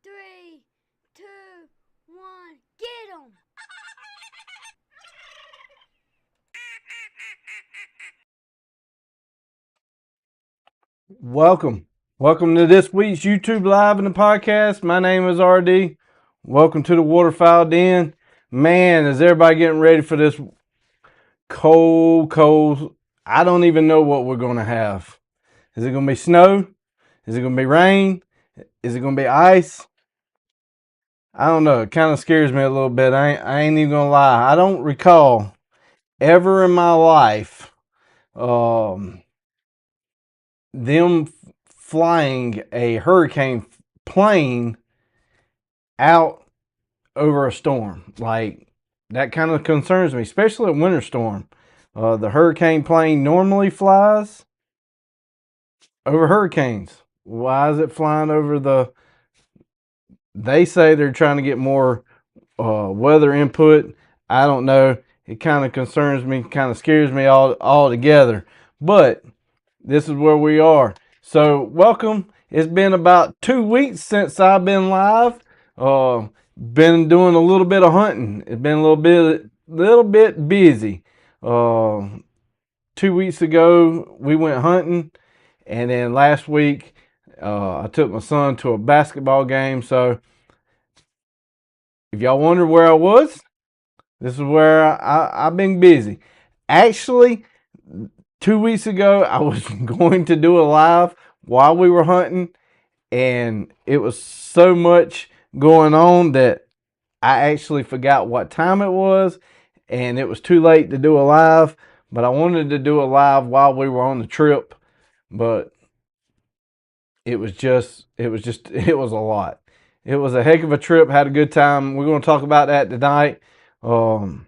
3, 2, 1, get 'em! Welcome to this week's YouTube Live and the podcast. My name is RD. Welcome to the Waterfowl Den. Man, is everybody getting ready for this cold, I don't even know what we're going to have. Is it going to be snow? Is it going to be rain? Is it going to be ice? I don't know. It kind of scares me a little bit. I ain't even going to lie. I don't recall ever in my life them flying a hurricane plane out over a storm. Like, that kind of concerns me, especially a winter storm. The hurricane plane normally flies over hurricanes. Why is it flying over they say they're trying to get more weather input. I don't know. It kind of concerns me, kind of scares me all together. But this is where we are. So welcome. It's been about 2 weeks since I've been live. Been doing a little bit of hunting. It's been a little bit busy. 2 weeks ago we went hunting, and then last week I took my son to a basketball game. So if y'all wonder where I was, this is where I've been busy. Actually, 2 weeks ago I was going to do a live while we were hunting, and it was so much going on that I actually forgot what time it was, and it was too late to do a live. But I wanted to do a live while we were on the trip, but it was a lot. It was a heck of a trip. Had a good time. We're going to talk about that tonight. Hope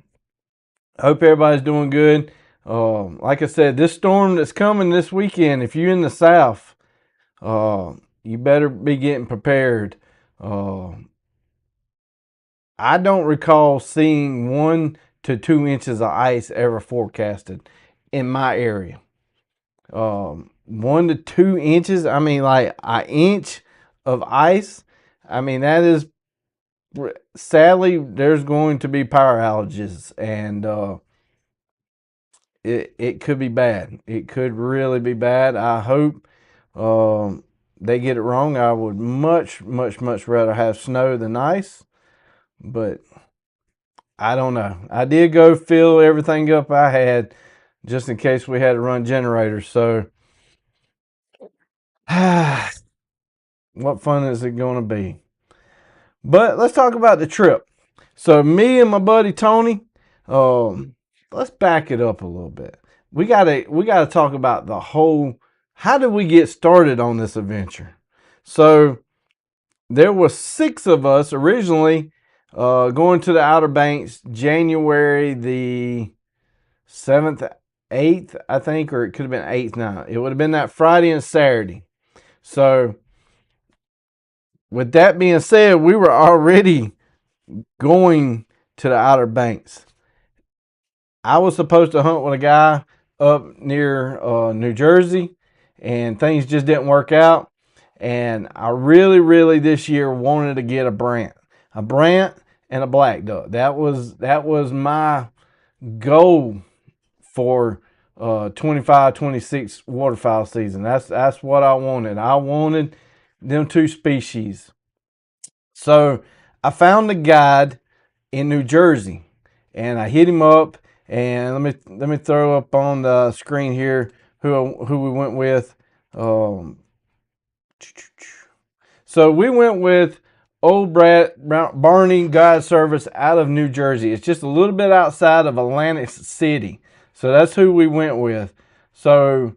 everybody's doing good. Like I said, this storm that's coming this weekend, if you're in the South, you better be getting prepared. I don't recall seeing 1 to 2 inches of ice ever forecasted in my area. 1 to 2 inches. I mean, like an inch of ice. I mean, that is, sadly, there's going to be power outages, and it could be bad. It could really be bad. I hope they get it wrong. I would much rather have snow than ice, but I don't know. I did go fill everything up I had just in case we had to run generators. So what fun is it going to be? But let's talk about the trip. So me and my buddy Tony, let's back it up a little bit. We gotta talk about the whole, how did we get started on this adventure? So there were 6 of us originally going to the Outer Banks January the 7th, 8th, I think, or it could have been 8th now. It would have been that Friday and Saturday. So with that being said, we were already going to the Outer Banks. I was supposed to hunt with a guy up near New Jersey, and things just didn't work out. And I really this year wanted to get a brant and a black duck. That was my goal for 25-26 waterfowl season. That's what I wanted. I wanted them 2 species. So I found a guide in New Jersey, and I hit him up. And let me throw up on the screen here who we went with. So we went with Old Barney Guide Service out of New Jersey. It's just a little bit outside of Atlantic City. So that's who we went with. So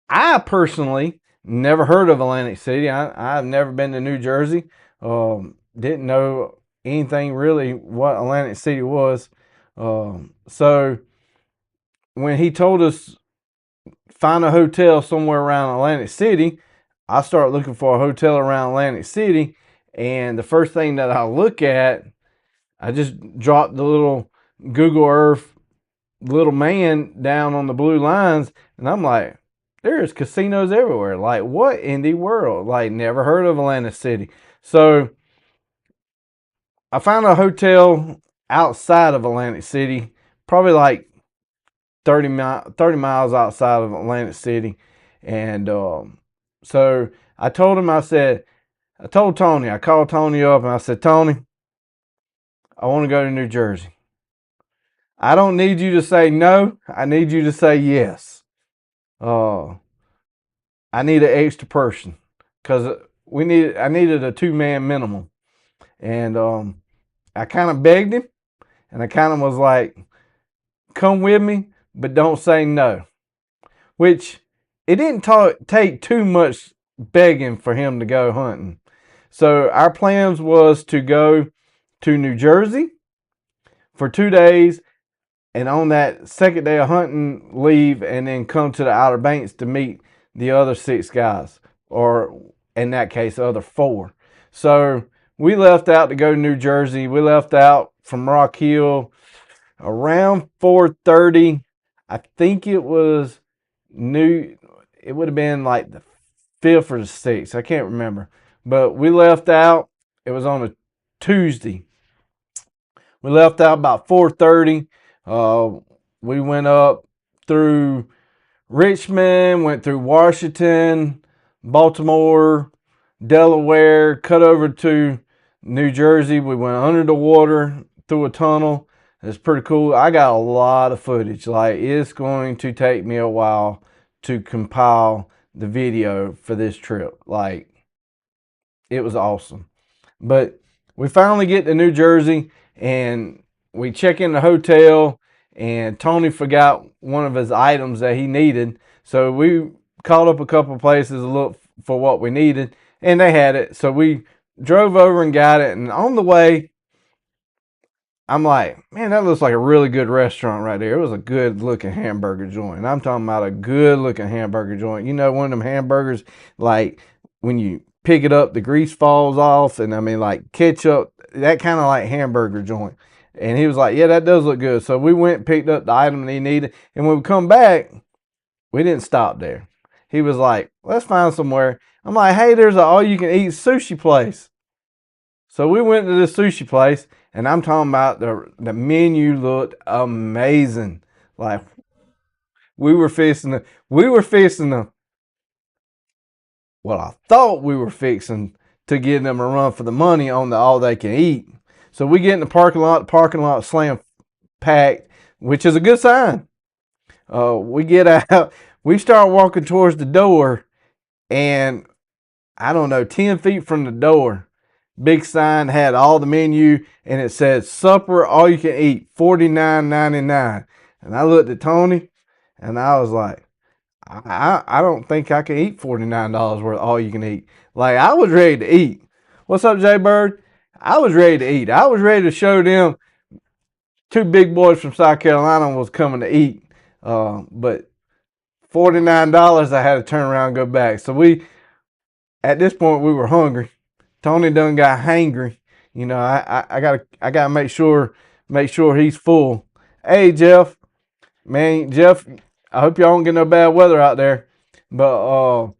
I personally never heard of Atlantic City. I've never been to New Jersey. Didn't know anything really what Atlantic City was. So when he told us find a hotel somewhere around Atlantic City, I started looking for a hotel around Atlantic City, and the first thing that I look at, I just dropped the little Google Earth little man down on the blue lines, and I'm like, there's casinos everywhere. Like, what in the world? Like, never heard of Atlantic City. So I found a hotel outside of Atlantic City, probably like 30 miles outside of Atlantic City. And so I told him, I told Tony, I called Tony up and I said, Tony, I want to go to New Jersey. I don't need you to say no. I need you to say yes. I need an extra person because I needed a 2-man minimum. And I kind of begged him and I kind of was like, come with me, but don't say no. Which it didn't take too much begging for him to go hunting. So our plans was to go to New Jersey for 2 days, and on that second day of hunting, leave and then come to the Outer Banks to meet the other 6 guys, or in that case, the other 4. So we left out to go to New Jersey. We left out from Rock Hill around 4:30. I think it was it would have been like the 5th or the 6th. I can't remember. But we left out. It was on a Tuesday. We left out about 4:30. We went up through Richmond, went through Washington, Baltimore, Delaware, cut over to New Jersey. We went under the water through a tunnel. It's pretty cool. I got a lot of footage. Like, it's going to take me a while to compile the video for this trip. Like, it was awesome. But we finally get to New Jersey and we check in the hotel, and Tony forgot one of his items that he needed. So we called up a couple places to look for what we needed, and they had it. So we drove over and got it. And on the way, I'm like, man, that looks like a really good restaurant right there. It was a good looking hamburger joint. And I'm talking about a good looking hamburger joint. You know, one of them hamburgers, like when you pick it up, the grease falls off. And I mean, like ketchup, that kind of like hamburger joint. And he was like, yeah, that does look good. So we went and picked up the item that he needed. And when we come back, we didn't stop there. He was like, let's find somewhere. I'm like, hey, there's an all you can eat sushi place. So we went to this sushi place, and I'm talking about the menu looked amazing. Like, we were fixing well, I thought we were fixing to give them a run for the money on the all they can eat. So we get in the parking lot slam packed, which is a good sign. We get out, we start walking towards the door, and I don't know, 10 feet from the door, big sign had all the menu, and it said supper all you can eat, $49.99. And I looked at Tony and I was like, I don't think I can eat $49 worth all you can eat. Like, I was ready to eat. What's up, Jay Bird? I was ready to eat. I was ready to show them 2 big boys from South Carolina was coming to eat. But $49, I had to turn around and go back. So at this point, we were hungry. Tony done got hangry. You know, I gotta make sure he's full. Hey, Jeff, man, Jeff, I hope y'all don't get no bad weather out there. But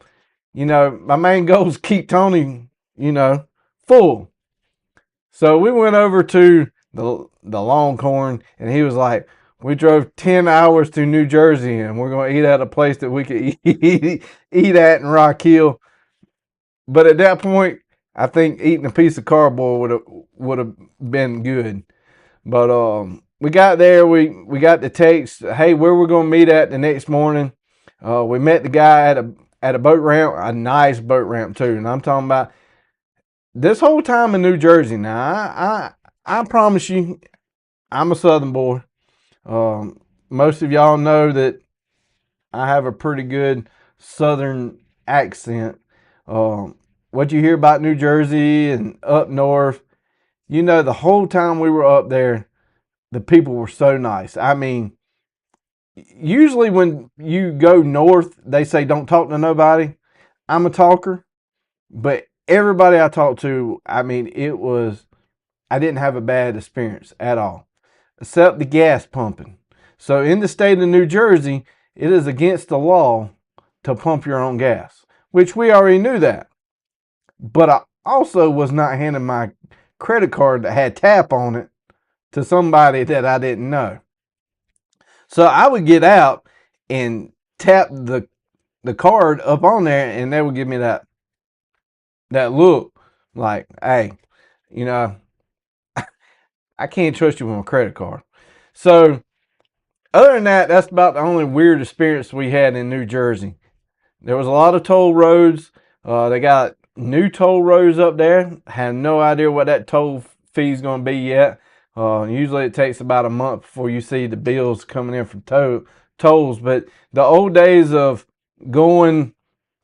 you know, my main goal is keep Tony, you know, full. So we went over to the Longhorn, and he was like, we drove 10 hours to New Jersey, and we're gonna eat at a place that we could eat at in Rock Hill. But at that point, I think eating a piece of cardboard would have been good. But we got there. We got the text, hey, where we're gonna meet at the next morning. We met the guy at a boat ramp, a nice boat ramp too. And I'm talking about this whole time in New Jersey. Now I promise you, I'm a Southern boy. Most of y'all know that I have a pretty good Southern accent. What you hear about New Jersey and up north, you know, the whole time we were up there, the people were so nice. I mean, usually when you go north, they say don't talk to nobody. I'm a talker, but everybody I talked to, I mean, I didn't have a bad experience at all, except the gas pumping. So in the state of New Jersey, it is against the law to pump your own gas, which we already knew that. But I also was not handing my credit card that had tap on it to somebody that I didn't know. So I would get out and tap the card up on there, and they would give me that look like, hey, you know, I can't trust you with my credit card. So other than that, that's about the only weird experience we had in New Jersey. There was a lot of toll roads. They got new toll roads up there. Have no idea what that toll fee is going to be yet. Usually it takes about a month before you see the bills coming in from tolls. But the old days of going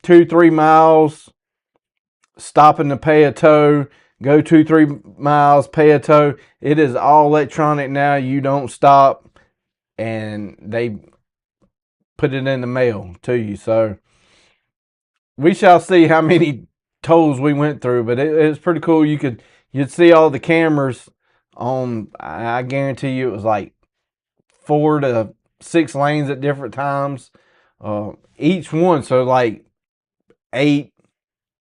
2-3 miles, stopping to pay a toll, go 2-3 miles, pay a toll. It is all electronic now. You don't stop, and they put it in the mail to you. So we shall see how many tolls we went through, but it was pretty cool. You'd see all the cameras on. I guarantee you it was like 4 to 6 lanes at different times, each one. So like 8.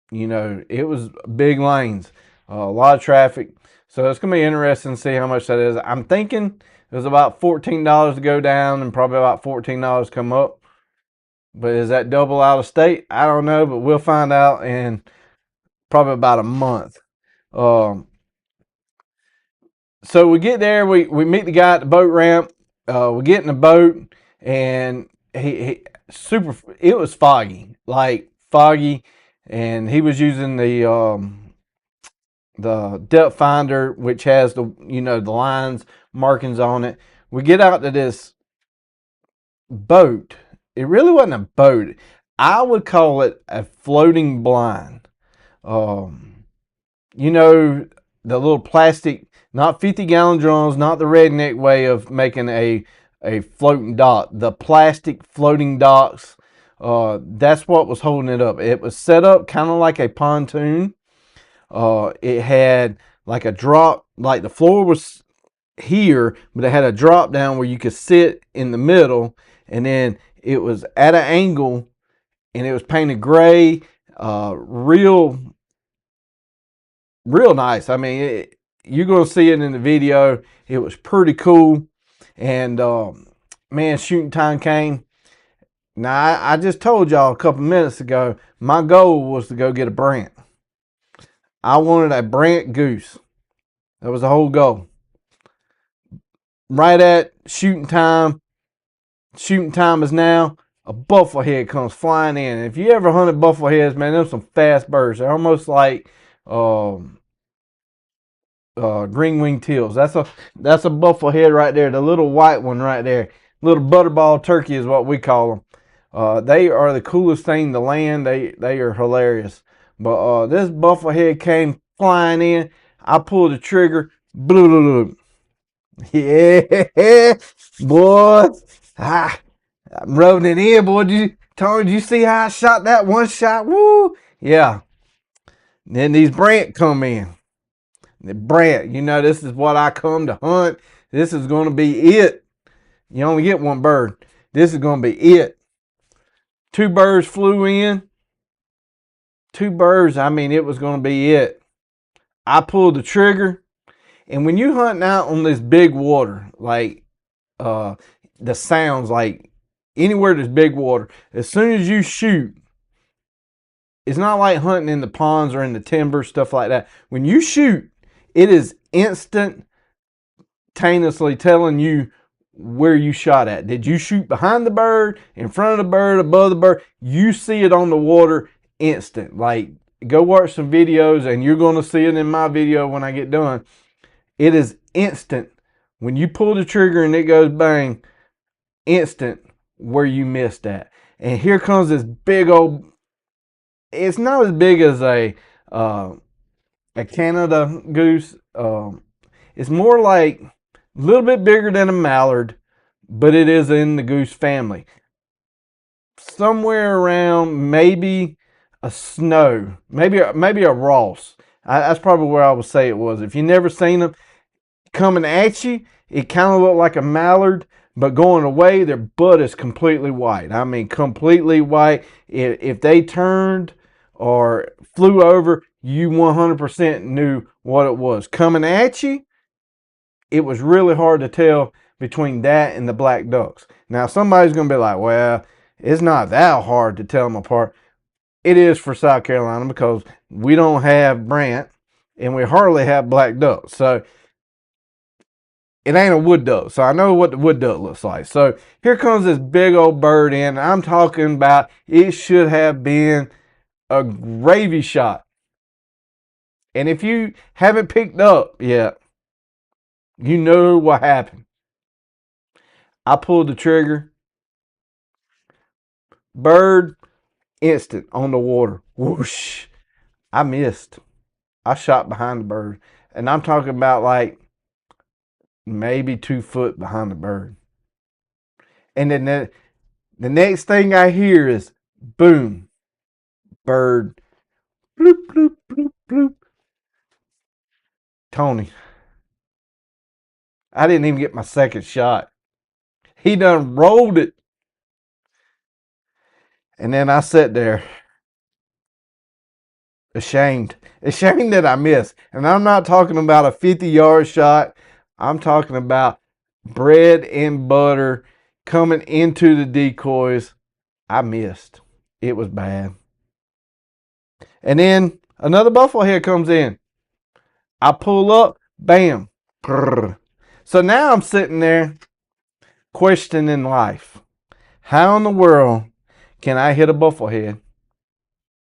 It was big lanes, a lot of traffic. So it's going to be interesting to see how much that is. I'm thinking it was about $14 to go down and probably about $14 come up. But is that double out of state? I don't know, but we'll find out in probably about a month. So we get there, we meet the guy at the boat ramp. We get in the boat, and he it was foggy, and he was using the depth finder, which has the lines markings on it. We get out to this boat. It really wasn't a boat. I would call it a floating blind. The little plastic, not 50-gallon drums, not the redneck way of making a floating dock. The plastic floating docks, that's what was holding it up. It was set up kind of like a pontoon. It had like a drop, like the floor was here, but it had a drop down where you could sit in the middle, and then it was at an angle, and it was painted gray, real nice. I mean, you're going to see it in the video. It was pretty cool. And man, shooting time came. Now, I just told y'all a couple minutes ago, my goal was to go get a brant. I wanted a brant goose. That was the whole goal. Right at shooting time is now, a buffalo head comes flying in. If you ever hunted buffalo heads, man, they're some fast birds. They're almost like green-winged teals. That's a buffalo head right there. The little white one right there. Little butterball turkey is what we call them. They are the coolest thing to land. They are hilarious. But this buffalo head came flying in. I pulled the trigger. Blue. Yeah, boy. I'm rubbing it in, boy. Tony, did you see how I shot that one shot? Woo! Yeah. Then these brant come in. The brant, this is what I come to hunt. This is going to be it. You only get one bird. This is going to be it. 2 birds flew in. 2 birds, I mean, it was going to be it. I pulled the trigger. And when you hunting out on this big water, like the sounds, like anywhere there's big water, as soon as you shoot, it's not like hunting in the ponds or in the timber, stuff like that. When you shoot, it is instantaneously telling you where you shot at. Did you shoot behind the bird, in front of the bird, above the bird? You see it on the water instant. Like, go watch some videos, and you're going to see it in my video when I get done. It is instant. When you pull the trigger and it goes bang, instant where you missed at. And here comes this big old, it's not as big as a Canada goose. It's more like a little bit bigger than a mallard, but it is in the goose family. Somewhere around maybe a snow, maybe a Ross. That's probably where I would say it was. If you never seen them coming at you, it kind of looked like a mallard, but going away, their butt is completely white. I mean, completely white. If they turned or flew over, you 100% knew what it was. Coming at you, it was really hard to tell between that and the black ducks. Now, somebody's going to be like, well, it's not that hard to tell them apart. It is for South Carolina because we don't have Brant and we hardly have black ducks. So it ain't a wood duck. So I know what the wood duck looks like. So here comes this big old bird in. I'm talking about it should have been a gravy shot. And if you haven't picked up yet, you know what happened. I pulled the trigger. Bird, instant on the water. Whoosh. I missed. I shot behind the bird. And I'm talking about like maybe 2 foot behind the bird. And then the next thing I hear is boom. Bird. Bloop, bloop, bloop, bloop. Tony. I didn't even get my second shot. He done rolled it. And then I sat there ashamed that I missed. And I'm not talking about a 50-yard shot. I'm talking about bread and butter coming into the decoys. I missed. It was bad. And then another buffalo head comes in. I pull up, bam. Grrr. So now I'm sitting there questioning life. How in the world can I hit a buffalo head?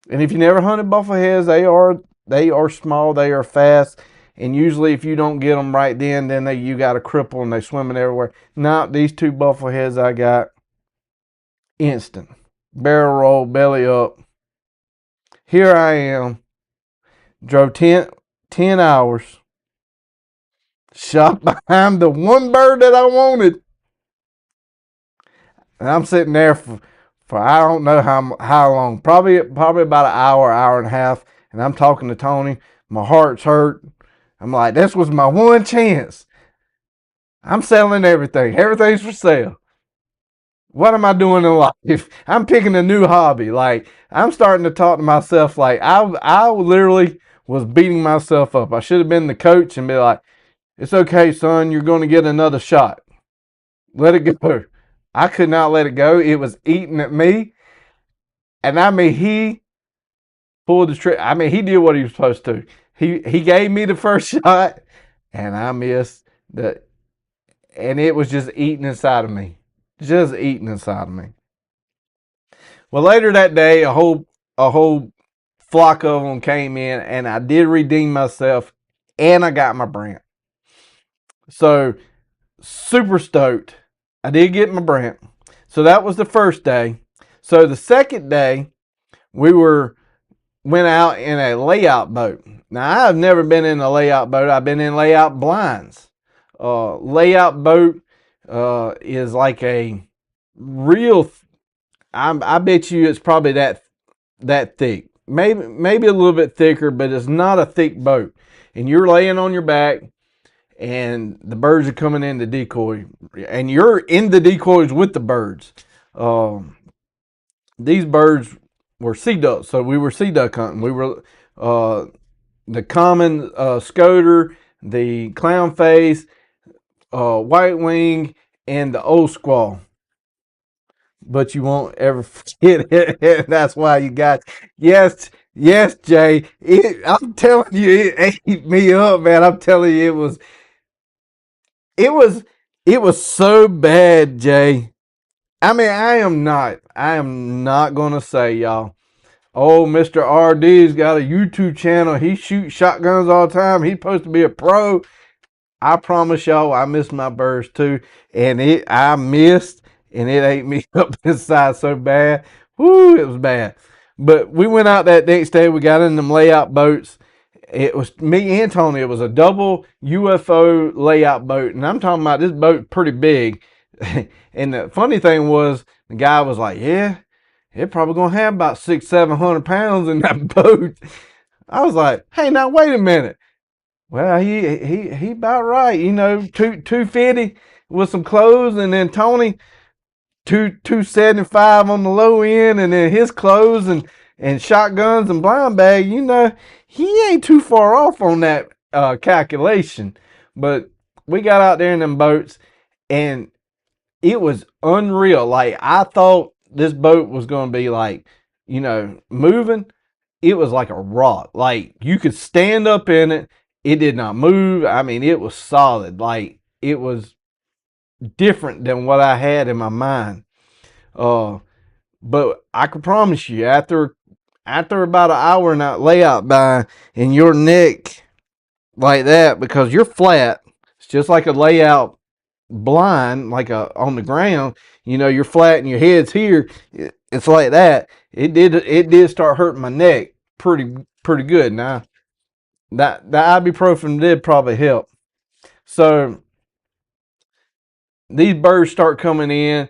And if you never hunted buffalo heads, they are small, they are fast, and usually if you don't get them right then you got a cripple and they swimming everywhere. Now these 2 buffalo heads I got, instant barrel roll, belly up. Here I am, drove 10 hours, shot behind the one bird that I wanted, and I'm sitting there for I don't know how long, probably about an hour and a half, and I'm talking to Tony. My heart's hurt. I'm like, this was my one chance. I'm selling everything. Everything's for sale. What am I doing in life? I'm picking a new hobby. Like, I'm starting to talk to myself like I literally was beating myself up. I should have been the coach and be like, it's okay, son. You're going to get another shot. Let it go. I could not let it go. It was eating at me. And I mean, he pulled the trigger. I mean, he did what he was supposed to. He gave me the first shot, and I missed. And it was just eating inside of me. Just eating inside of me. Well, later that day, a whole flock of them came in, and I did redeem myself, and I got my Brant. So, super stoked. I did get my Brant. So that was the first day. So the second day, we went out in a layout boat. Now, I've never been in a layout boat. I've been in layout blinds. Layout boat is like a real, I bet you it's probably that thick. Maybe a little bit thicker, but it's not a thick boat. And you're laying on your back, and the birds are coming in the decoy, and you're in the decoys with the birds. These birds were sea ducks, so we were sea duck hunting. We were the common scoter, the clown face, white wing, and the old squaw. But you won't ever forget it. That's why you got, yes, Jay. I'm telling you, it ate me up, man. I'm telling you, it was so bad, Jay. I mean, I am not gonna say, y'all, oh, Mr. RD's got a YouTube channel. He shoots shotguns all the time. He's supposed to be a pro. I promise y'all, I missed my birds too, and I missed, and it ate me up inside so bad. Whoo, it was bad. But we went out that next day. We got in them layout boats. It was me and Tony. It was a double UFO layout boat, and I'm talking about this boat pretty big. And the funny thing was, the guy was like, "Yeah, it probably gonna have about 600-700 pounds in that boat." I was like, "Hey, now wait a minute." Well, he about right, 250. with some clothes, and then Tony 275 on the low end, and then his clothes and shotguns and blind bag. You know, he ain't too far off on that calculation. But we got out there in them boats, and it was unreal. Like, I thought this boat was going to be like, you know, moving. It was like a rock. Like, you could stand up in it. It did not move. I mean, it was solid. Like, it was different than what I had in my mind. But I can promise you, after about an hour in that layout by in your neck like that, because you're flat, it's just like a layout blind, like on the ground. You know, you're flat and your head's here. It's like that. It did start hurting my neck pretty good. Now that ibuprofen did probably help. So these birds start coming in.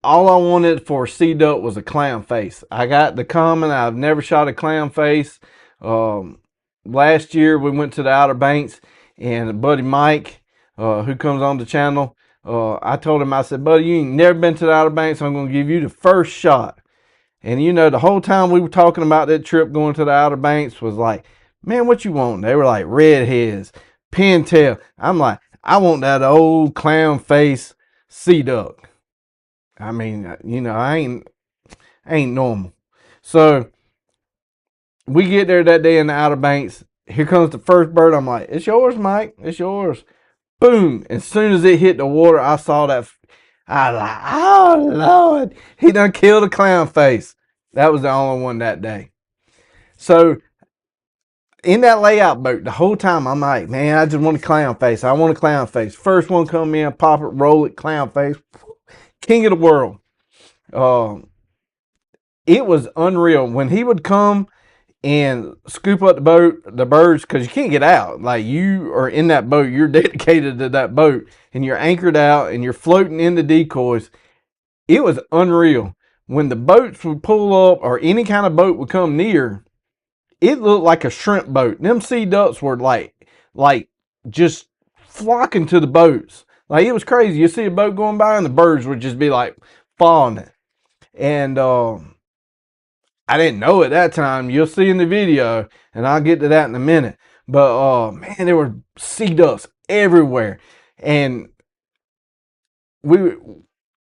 All I wanted for a sea duck was a clown face. I got the common. I've never shot a clown face. Last year we went to the Outer Banks, and buddy Mike, who comes on the channel, I told him, I said, buddy, you ain't never been to the Outer Banks. I'm going to give you the first shot. And you know, the whole time we were talking about that trip going to the Outer Banks was like, man, what you want? They were like redheads, pintail. I'm like, I want that old clown face sea duck. I mean, you know, I ain't normal. So we get there that day in the Outer Banks. Here comes the first bird. I'm like, it's yours, Mike. It's yours. Boom. As soon as it hit the water, I saw that. I was like, oh, Lord. He done killed a clown face. That was the only one that day. So in that layout boat, the whole time, I'm like, man, I just want a clown face. I want a clown face. First one come in, pop it, roll it, clown face. King of the world. It was unreal when he would come and scoop up the birds, because you can't get out. Like, you are in that boat, you're dedicated to that boat, and you're anchored out and you're floating in the decoys. It was unreal. When the boats would pull up, or any kind of boat would come near, it looked like a shrimp boat. Them sea ducks were like just flocking to the boats. Like, it was crazy. You see a boat going by and the birds would just be like following it. And I didn't know at that time. You'll see in the video, and I'll get to that in a minute. But man, there were sea ducks everywhere. And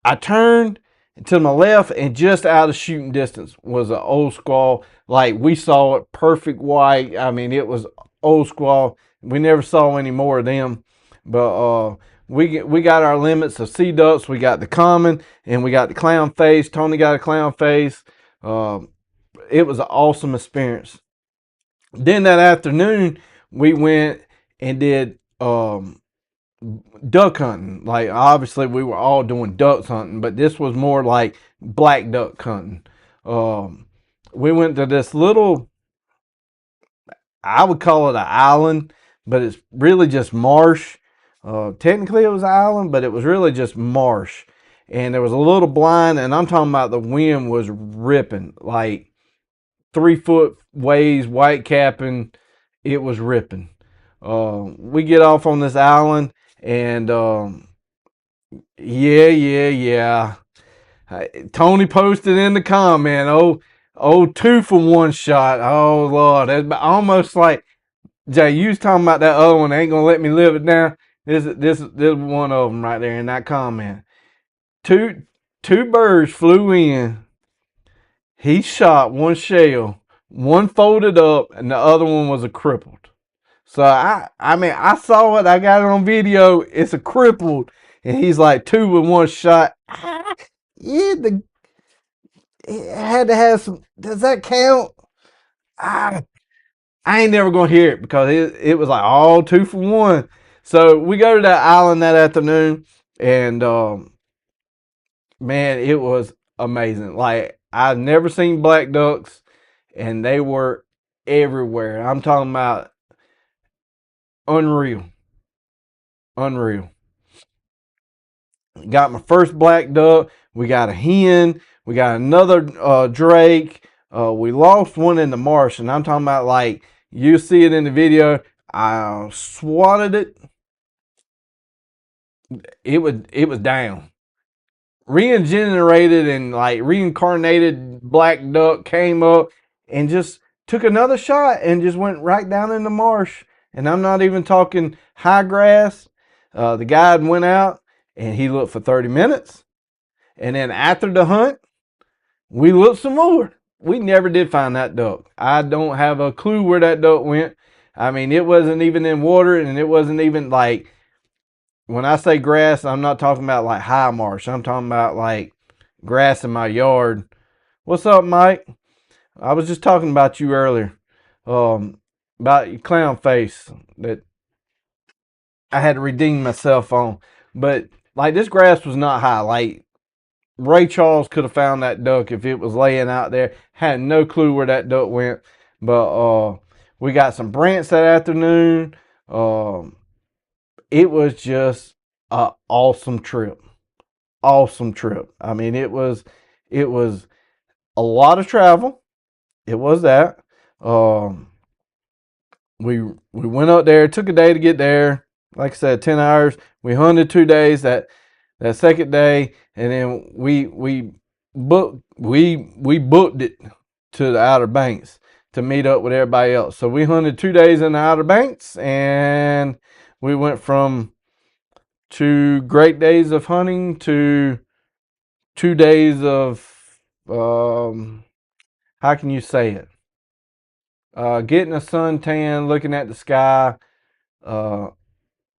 I turned to my left, and just out of shooting distance was an old squaw. Like, we saw it, perfect white. I mean, it was old squaw. We never saw any more of them. But we got our limits of sea ducks. We got the common, and we got the clown face. Tony got a clown face. It was an awesome experience. Then that afternoon, we went and did duck hunting. Like, obviously we were all doing ducks hunting, but this was more like black duck hunting. We went to this little, I would call it an island, but it's really just marsh. Technically it was an island, but it was really just marsh. And there was a little blind, and I'm talking about the wind was ripping, like 3-foot waves, white capping. It was ripping. We get off on this island, and yeah. Tony posted in the comment, oh, 2 for 1 shot. Oh, Lord. That's almost like, Jay, you was talking about that other one. Ain't gonna let me live it down. This is one of them right there in that comment. Two birds flew in. He shot 1 shell. 1 folded up, and the other one was a crippled. So I mean, I saw it. I got it on video. It's a crippled, and he's like 2 with 1 shot. Yeah, it had to have some. Does that count? I ain't never gonna hear it, because it was like all 2 for 1. So we go to that island that afternoon, and man, it was amazing. Like, I've never seen black ducks, and they were everywhere. I'm talking about unreal. Got my first black duck. We got a hen. We got another drake. We lost one in the marsh, and I'm talking about, like, you see it in the video. I swatted it it was down. Regenerated and like reincarnated black duck came up and just took another shot and just went right down in the marsh. And I'm not even talking high grass. The guide went out and he looked for 30 minutes. And then after the hunt, we looked some more. We never did find that duck. I don't have a clue where that duck went. I mean, it wasn't even in water, and it wasn't even like, when I say grass, I'm not talking about like high marsh. I'm talking about like grass in my yard. What's up, Mike? I was just talking about you earlier. About your clown face that I had to redeem myself on. But like, this grass was not high. Like, Ray Charles could have found that duck if it was laying out there. Had no clue where that duck went. But we got some brants that afternoon. It was just an awesome trip. Awesome trip. I mean, it was a lot of travel. It was that. We went up there. It took a day to get there. Like I said, 10 hours. We hunted 2 days. That second day, and then we booked it to the Outer Banks to meet up with everybody else. So we hunted 2 days in the Outer Banks, and we went from 2 great days of hunting to 2 days of how can you say it? Getting a suntan, looking at the sky, and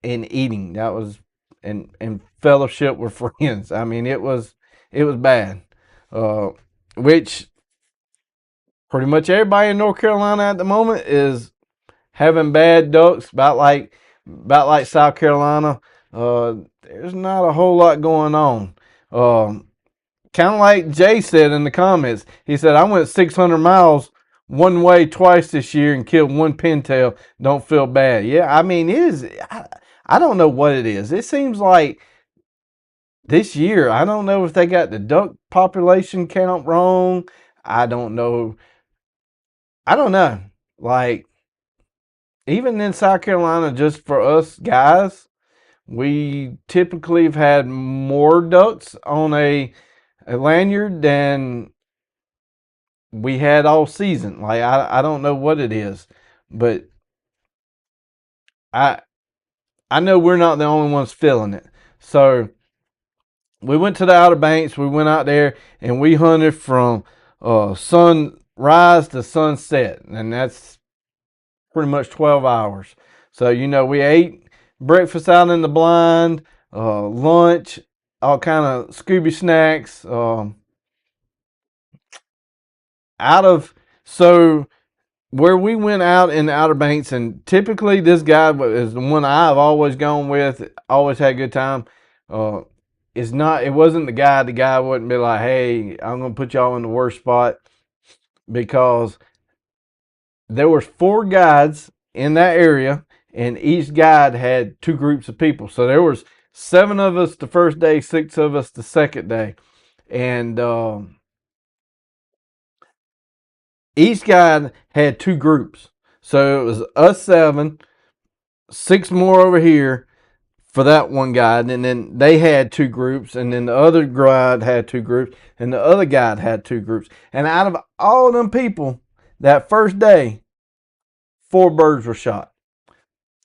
eating. That was and fellowship with friends. I mean, it was bad. Which pretty much everybody in North Carolina at the moment is having bad ducks, about like South Carolina. There's not a whole lot going on. Kind of like Jay said in the comments. He said, I went 600 miles one way twice this year and killed 1 pintail. Don't feel bad. Yeah, I mean, it is. I don't know what it is. It seems like this year, I don't know if they got the duck population count wrong. I don't know. Like, even in South Carolina, just for us guys, we typically have had more ducks on a lanyard than we had all season. Like, I don't know what it is, but I know we're not the only ones feeling it. So we went to the Outer Banks. We went out there and we hunted from sunrise to sunset, and that's pretty much 12 hours. So, we ate breakfast out in the blind, lunch, all kind of Scooby snacks. So where we went out in the Outer Banks, and typically this guy is the one I've always gone with, always had a good time. It wasn't the guy wouldn't be like, hey, I'm going to put y'all in the worst spot, because there was 4 guides in that area, and each guide had 2 groups of people. So there was 7 of us the first day, 6 of us the second day. And each guide had 2 groups. So it was us 7, 6 more over here for that one guide, and then they had 2 groups, and then the other guide had 2 groups, and the other guide had 2 groups. And out of all of them people, that first day, 4 birds were shot.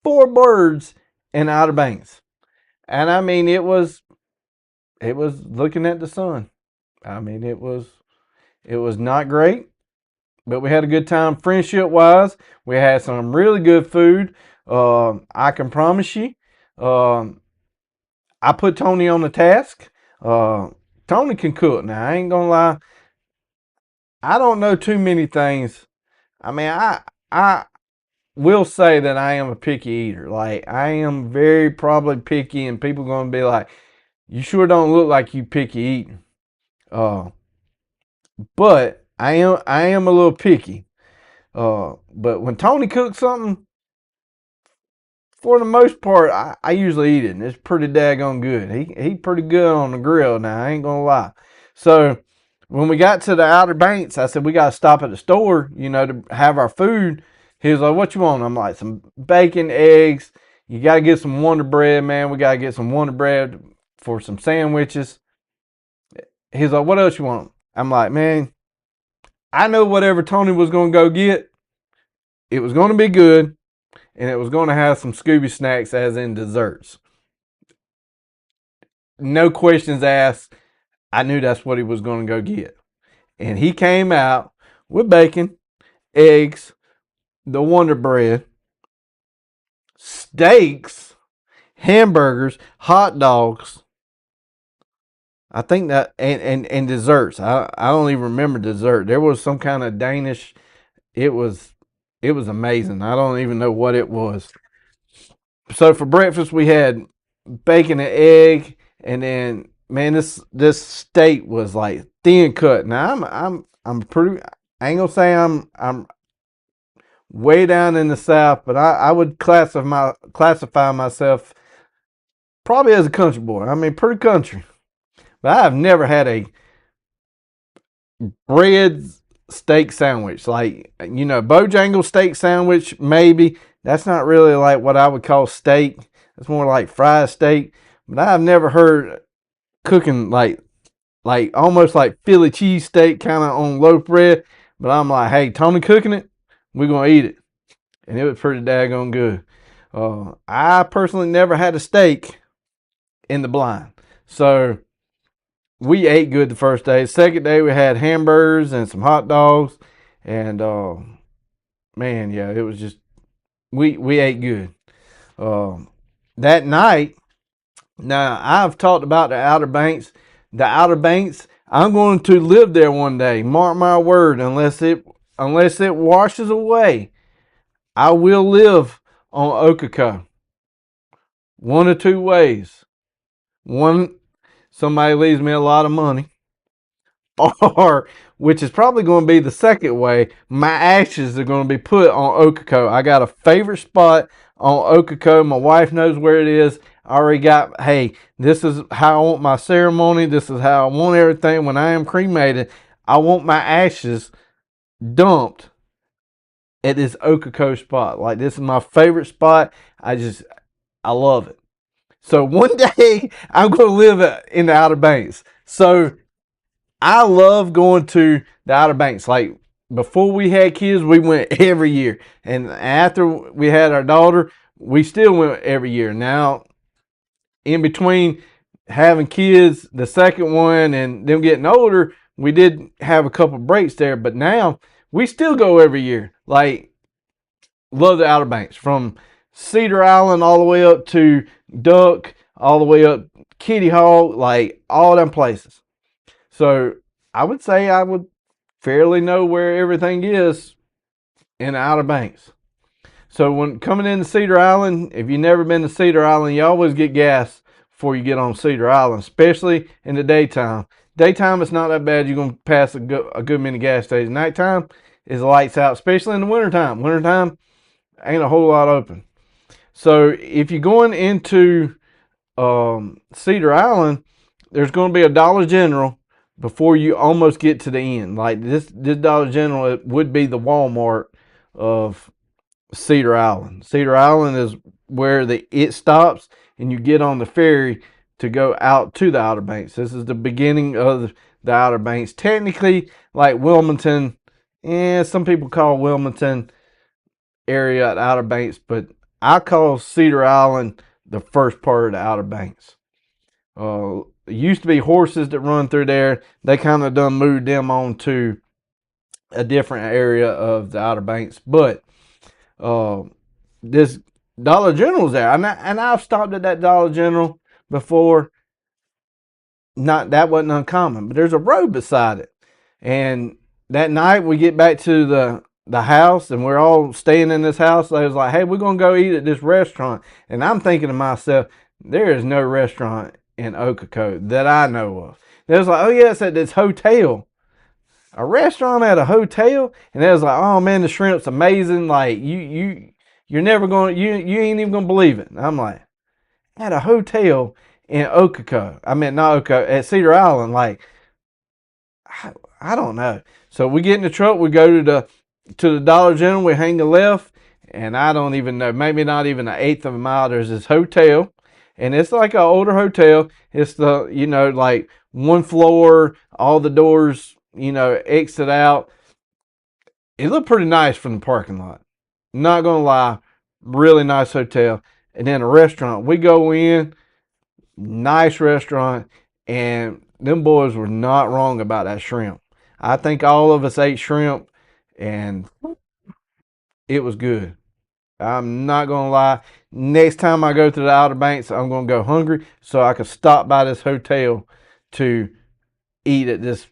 4 birds in Outer Banks. And I mean, it was looking at the sun. I mean, it was not great, but we had a good time friendship wise. We had some really good food. I can promise you, I put Tony on the task. Tony can cook. Now, I ain't gonna lie, I don't know too many things. I mean, I will say that I am a picky eater. Like, I am very probably picky, and people gonna be like, you sure don't look like you picky eating. But I am a little picky. But when Tony cooks something, for the most part, I usually eat it, and it's pretty daggone good. He pretty good on the grill now, I ain't gonna lie. So when we got to the Outer Banks, I said, we gotta stop at the store, to have our food. He was like, what you want? I'm like, some bacon, eggs, You got to get some Wonder Bread, man. We got to get some Wonder Bread for some sandwiches. He's like, what else you want? I'm like, man, I know whatever Tony was going to go get, it was going to be good, and it was going to have some Scooby snacks as in desserts. No questions asked. I knew that's what he was going to go get. And he came out with bacon, eggs, the Wonder Bread, steaks, hamburgers, hot dogs. I think that and desserts. I don't even remember dessert. There was some kind of Danish. It was amazing. I don't even know what it was. So for breakfast we had bacon and egg, and then man, this steak was like thin cut. Now I'm pretty. I ain't gonna say I'm way down in the South, but I would classify myself probably as a country boy. I mean, pretty country. But I've never had a bread steak sandwich. Like, you know, Bojangles steak sandwich, maybe. That's not really like what I would call steak. It's more like fried steak. But I've never heard cooking like almost like Philly cheesesteak kind of on loaf bread. But I'm like, hey, Tony cooking it, we're going to eat it. And it was pretty daggone good. I personally never had a steak in the blind. So we ate good the first day. Second day we had hamburgers and some hot dogs. And man, yeah, it was just we ate good. That night, now I've talked about the Outer Banks. The Outer Banks, I'm going to live there one day. Mark my word, unless it washes away, I will live on Okoko. One of two ways. One, somebody leaves me a lot of money. Or, which is probably going to be the second way, my ashes are going to be put on Okoko. I got a favorite spot on Okoko. My wife knows where it is. I already got, hey, this is how I want my ceremony. This is how I want everything. When I am cremated, I want my ashes dumped at this Okoko spot. Like, this is my favorite spot. I love it. So one day I'm going to live in the Outer Banks. So I love going to the Outer Banks. Like, before we had kids, we went every year. And after we had our daughter, we still went every year. Now, in between having kids, the second one, and them getting older, we did have a couple breaks there. But now, we still go every year. Like, love the Outer Banks. From Cedar Island all the way up to Duck, all the way up Kitty Hawk, like all them places. So I would say I would fairly know where everything is in the Outer Banks. So when coming into Cedar Island, if you've never been to Cedar Island, you always get gas before you get on Cedar Island, especially in the daytime. Daytime, it's not that bad. You're going to pass a good many gas stations. Nighttime is lights out, especially in the wintertime. Wintertime, ain't a whole lot open. So if you're going into Cedar Island, there's going to be a Dollar General before you almost get to the end. Like this Dollar General, it would be the Walmart of Cedar Island. Cedar Island is where it stops and you get on the ferry to go out to the Outer Banks. This is the beginning of the Outer Banks. Technically, like Wilmington, some people call Wilmington area the Outer Banks, but I call Cedar Island the first part of the Outer Banks. It used to be horses that run through there. They kind of done moved them on to a different area of the Outer Banks. But this Dollar General's there. And I've stopped at that Dollar General before. That wasn't uncommon. But there's a road beside it. And that night we get back to the house and we're all staying in this house. They was like, hey, we're going to go eat at this restaurant. And I'm thinking to myself, there is no restaurant in Okoko that I know of. They was like, oh yeah, it's at this hotel. A restaurant at a hotel? And they was like, oh man, the shrimp's amazing. Like you're never going to, you ain't even going to believe it. And I'm like, at a hotel in Okoko. I mean, not Okoko, at Cedar Island. Like, I don't know. So we get in the truck, we go to the Dollar General, we hang a left, and I don't even know, maybe not even an eighth of a mile, there's this hotel, and it's like an older hotel. It's the, like one floor, all the doors, exit out. It looked pretty nice from the parking lot. Not gonna lie, really nice hotel. And then a restaurant. We go in, nice restaurant, and them boys were not wrong about that shrimp. I think all of us ate shrimp, and it was good. I'm not gonna lie. Next time I go to the Outer Banks, I'm gonna go hungry so I can stop by this hotel to eat at this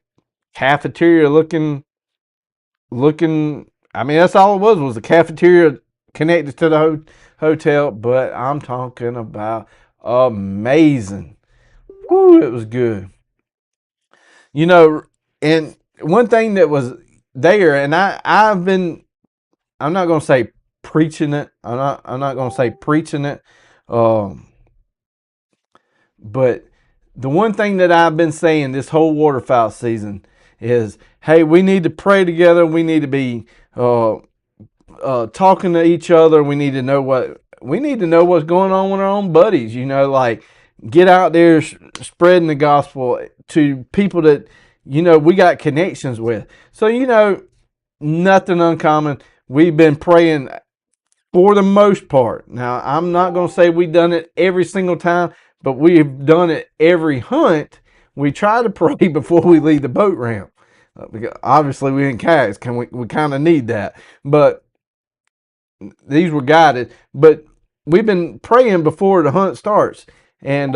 cafeteria looking. I mean, that's all it was a cafeteria connected to the hotel. But I'm talking about amazing. Woo, it was good. And one thing that was there, and I'm not gonna say preaching it. I'm not gonna say preaching it. Um, but the one thing that I've been saying this whole waterfowl season is, hey, we need to pray together. We need to be talking to each other. We need to know what's going on with our own buddies. Like get out there spreading the gospel to people that we got connections with. So nothing uncommon. We've been praying for the most part. Now, I'm not going to say we've done it every single time, but we've done it every hunt. We try to pray before we leave the boat ramp. Obviously, we in kayaks, we kind of need that. But these were guided. But we've been praying before the hunt starts. And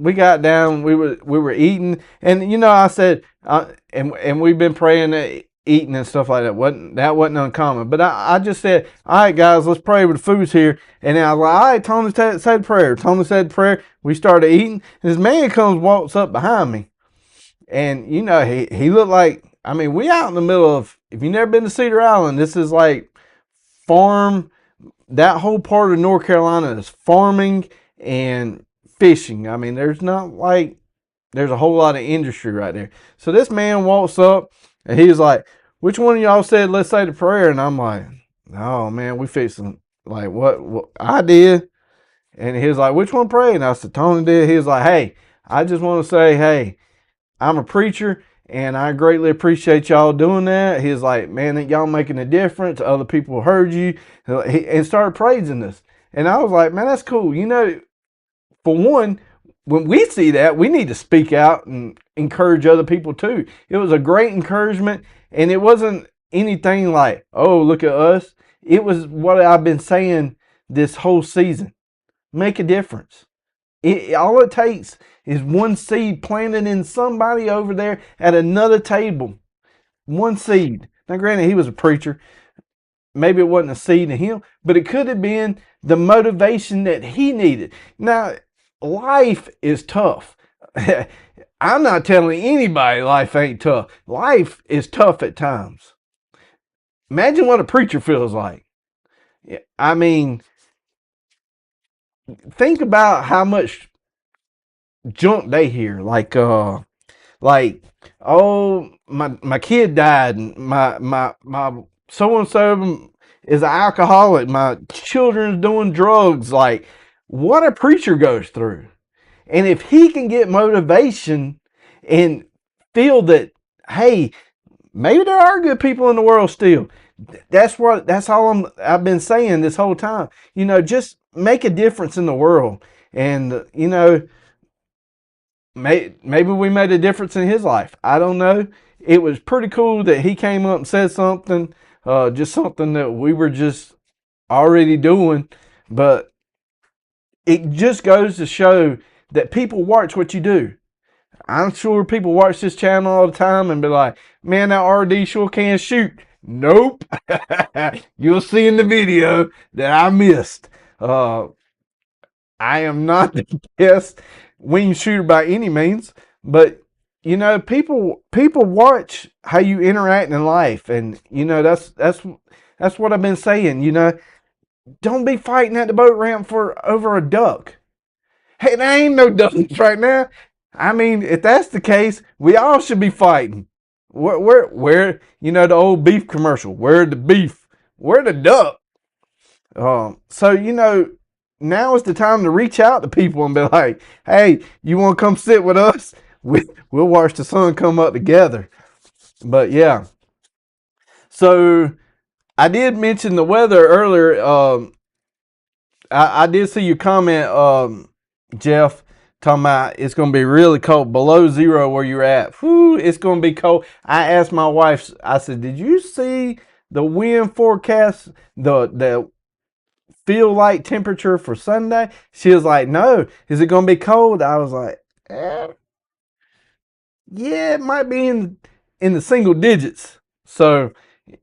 we got down, we were eating. And, I said, and we've been praying, eating and stuff like that. That wasn't uncommon. But I just said, all right, guys, let's pray with the food's here. And then I was like, all right, Tony said prayer. Tony said prayer. We started eating. And this man walks up behind me. And, he looked like, I mean, we out in the middle of, if you've never been to Cedar Island, this is like farm. That whole part of North Carolina is farming and fishing. I mean, there's a whole lot of industry right there. So this man walks up and he's like, which one of y'all said, let's say the prayer? And I'm like, oh man, we fixing, like what I did. And he was like, which one prayed? And I said, Tony did. He was like, hey, I just want to say, hey, I'm a preacher and I greatly appreciate y'all doing that. He was like, man, y'all making a difference. Other people heard you, and started praising us. And I was like, man, that's cool. For one, when we see that, we need to speak out and encourage other people too. It was a great encouragement, and it wasn't anything like, oh, look at us. It was what I've been saying this whole season. Make a difference. All it takes is one seed planted in somebody over there at another table. One seed. Now, granted, he was a preacher. Maybe it wasn't a seed in him, but it could have been the motivation that he needed. Now, life is tough. I'm not telling anybody life ain't tough. Life is tough at times. Imagine what a preacher feels like. I mean, think about how much junk they hear. Like, oh, my kid died, and my so and so is an alcoholic. My children's doing drugs. Like, what a preacher goes through. And if he can get motivation and feel that, hey, maybe there are good people in the world still. That's all I've been saying this whole time. Just make a difference in the world. And, maybe we made a difference in his life. I don't know. It was pretty cool that he came up and said something, just something that we were just already doing. But it just goes to show that people watch what you do. I'm sure people watch this channel all the time and be like, man, that RD sure can shoot. Nope. You'll see in the video that I missed. I am not the best wing shooter by any means, but people watch how you interact in life, and that's what I've been saying. Don't be fighting at the boat ramp for over a duck. Hey, there ain't no ducks right now. I mean, if that's the case, we all should be fighting. Where the old beef commercial? Where the beef? Where the duck? So, now is the time to reach out to people and be like, hey, you want to come sit with us? We'll watch the sun come up together. But yeah. So I did mention the weather earlier. I did see your comment, Jeff, talking about it's going to be really cold, below zero where you're at. Whew, it's going to be cold. I asked my wife, I said, did you see the wind forecast, the feel like temperature for Sunday? She was like, no. Is it going to be cold? I was like, yeah, it might be in the single digits. So,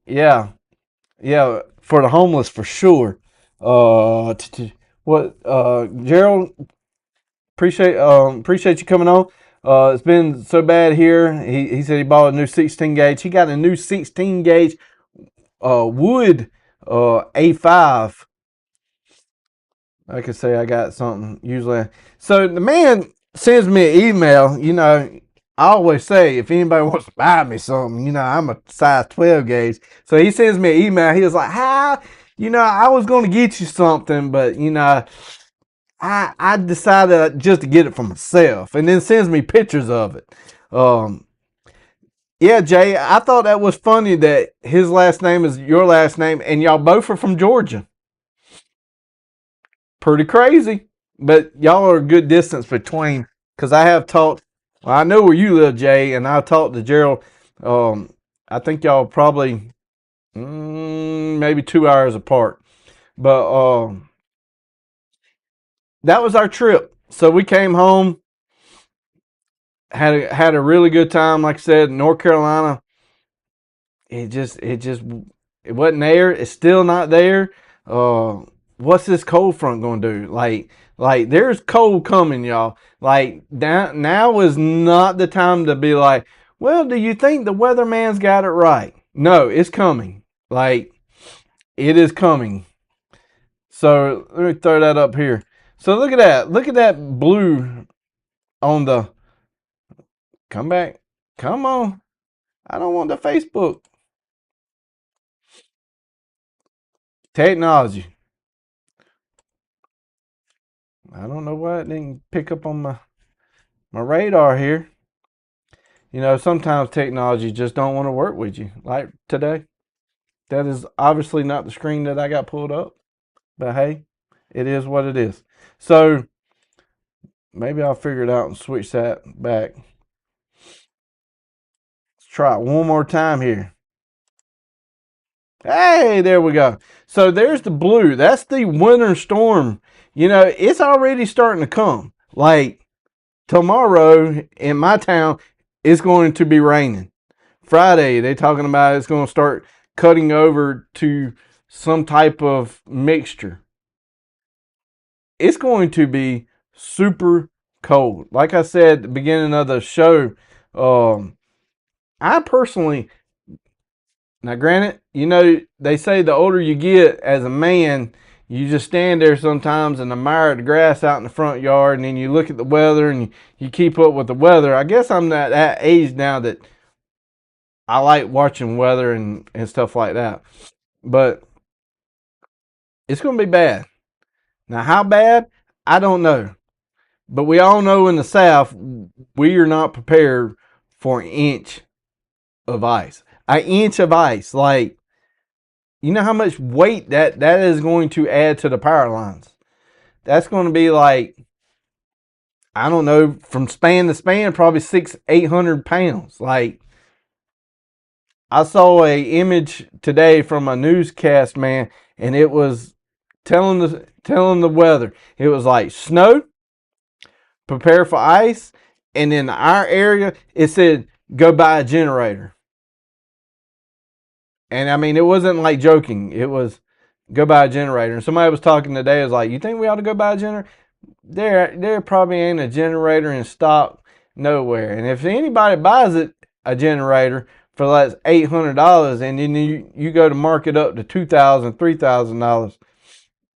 yeah. Yeah, for the homeless for sure. Gerald, appreciate you coming on. It's been so bad here. He said he bought a new 16 gauge. He got a new 16 gauge wood A5. I could say I got something usually. So the man sends me an email. I always say if anybody wants to buy me something, I'm a size 12 gauge. So he sends me an email. He was like, "Hi, I was going to get you something, but I decided just to get it for myself," and then sends me pictures of it. Yeah, Jay, I thought that was funny that his last name is your last name, and y'all both are from Georgia. Pretty crazy, but y'all are a good distance between. Because I have talked. Well, I know where you live, Jay, and I talked to Gerald. I think y'all probably maybe 2 hours apart. But that was our trip. So we came home, had a really good time. Like I said, North Carolina. It wasn't there. It's still not there. What's this cold front gonna do? Like there's cold coming, y'all. Like now is not the time to be like, well, do you think the weatherman's got it right? No, it's coming. Like it is coming. So let me throw that up here. So look at that. Look at that blue on the. Come back. Come on. I don't want the Facebook. Technology. I don't know why it didn't pick up on my radar here. Sometimes technology just don't want to work with you. Like today, that is obviously not the screen that I got pulled up. But hey, it is what it is. So maybe I'll figure it out and switch that back. Let's try it one more time here. Hey, there we go. So there's the blue. That's the winter storm. It's already starting to come. Like tomorrow in my town, it's going to be raining. Friday, they're talking about it's going to start cutting over to some type of mixture. It's going to be super cold. Like I said at the beginning of the show, I personally, now granted, they say the older you get as a man, you just stand there sometimes and admire the grass out in the front yard, and then you look at the weather and you keep up with the weather. I guess I'm at that age now that I like watching weather and stuff like that. But it's going to be bad. Now, how bad? I don't know. But we all know in the South, we are not prepared for an inch of ice. An inch of ice. Like, you know how much weight that is going to add to the power lines? That's going to be like, I don't know, from span to span, probably 800 pounds. Like, I saw a image today from a newscast, man, and it was telling the weather. It was like snow, prepare for ice, and in our area, it said go buy a generator. And I mean, it wasn't like joking. It was go buy a generator. And somebody was talking today. Was like, you think we ought to go buy a generator? There probably ain't a generator in stock nowhere. And if anybody buys a generator for like $800, and then you go to mark it up to $2,000, $3,000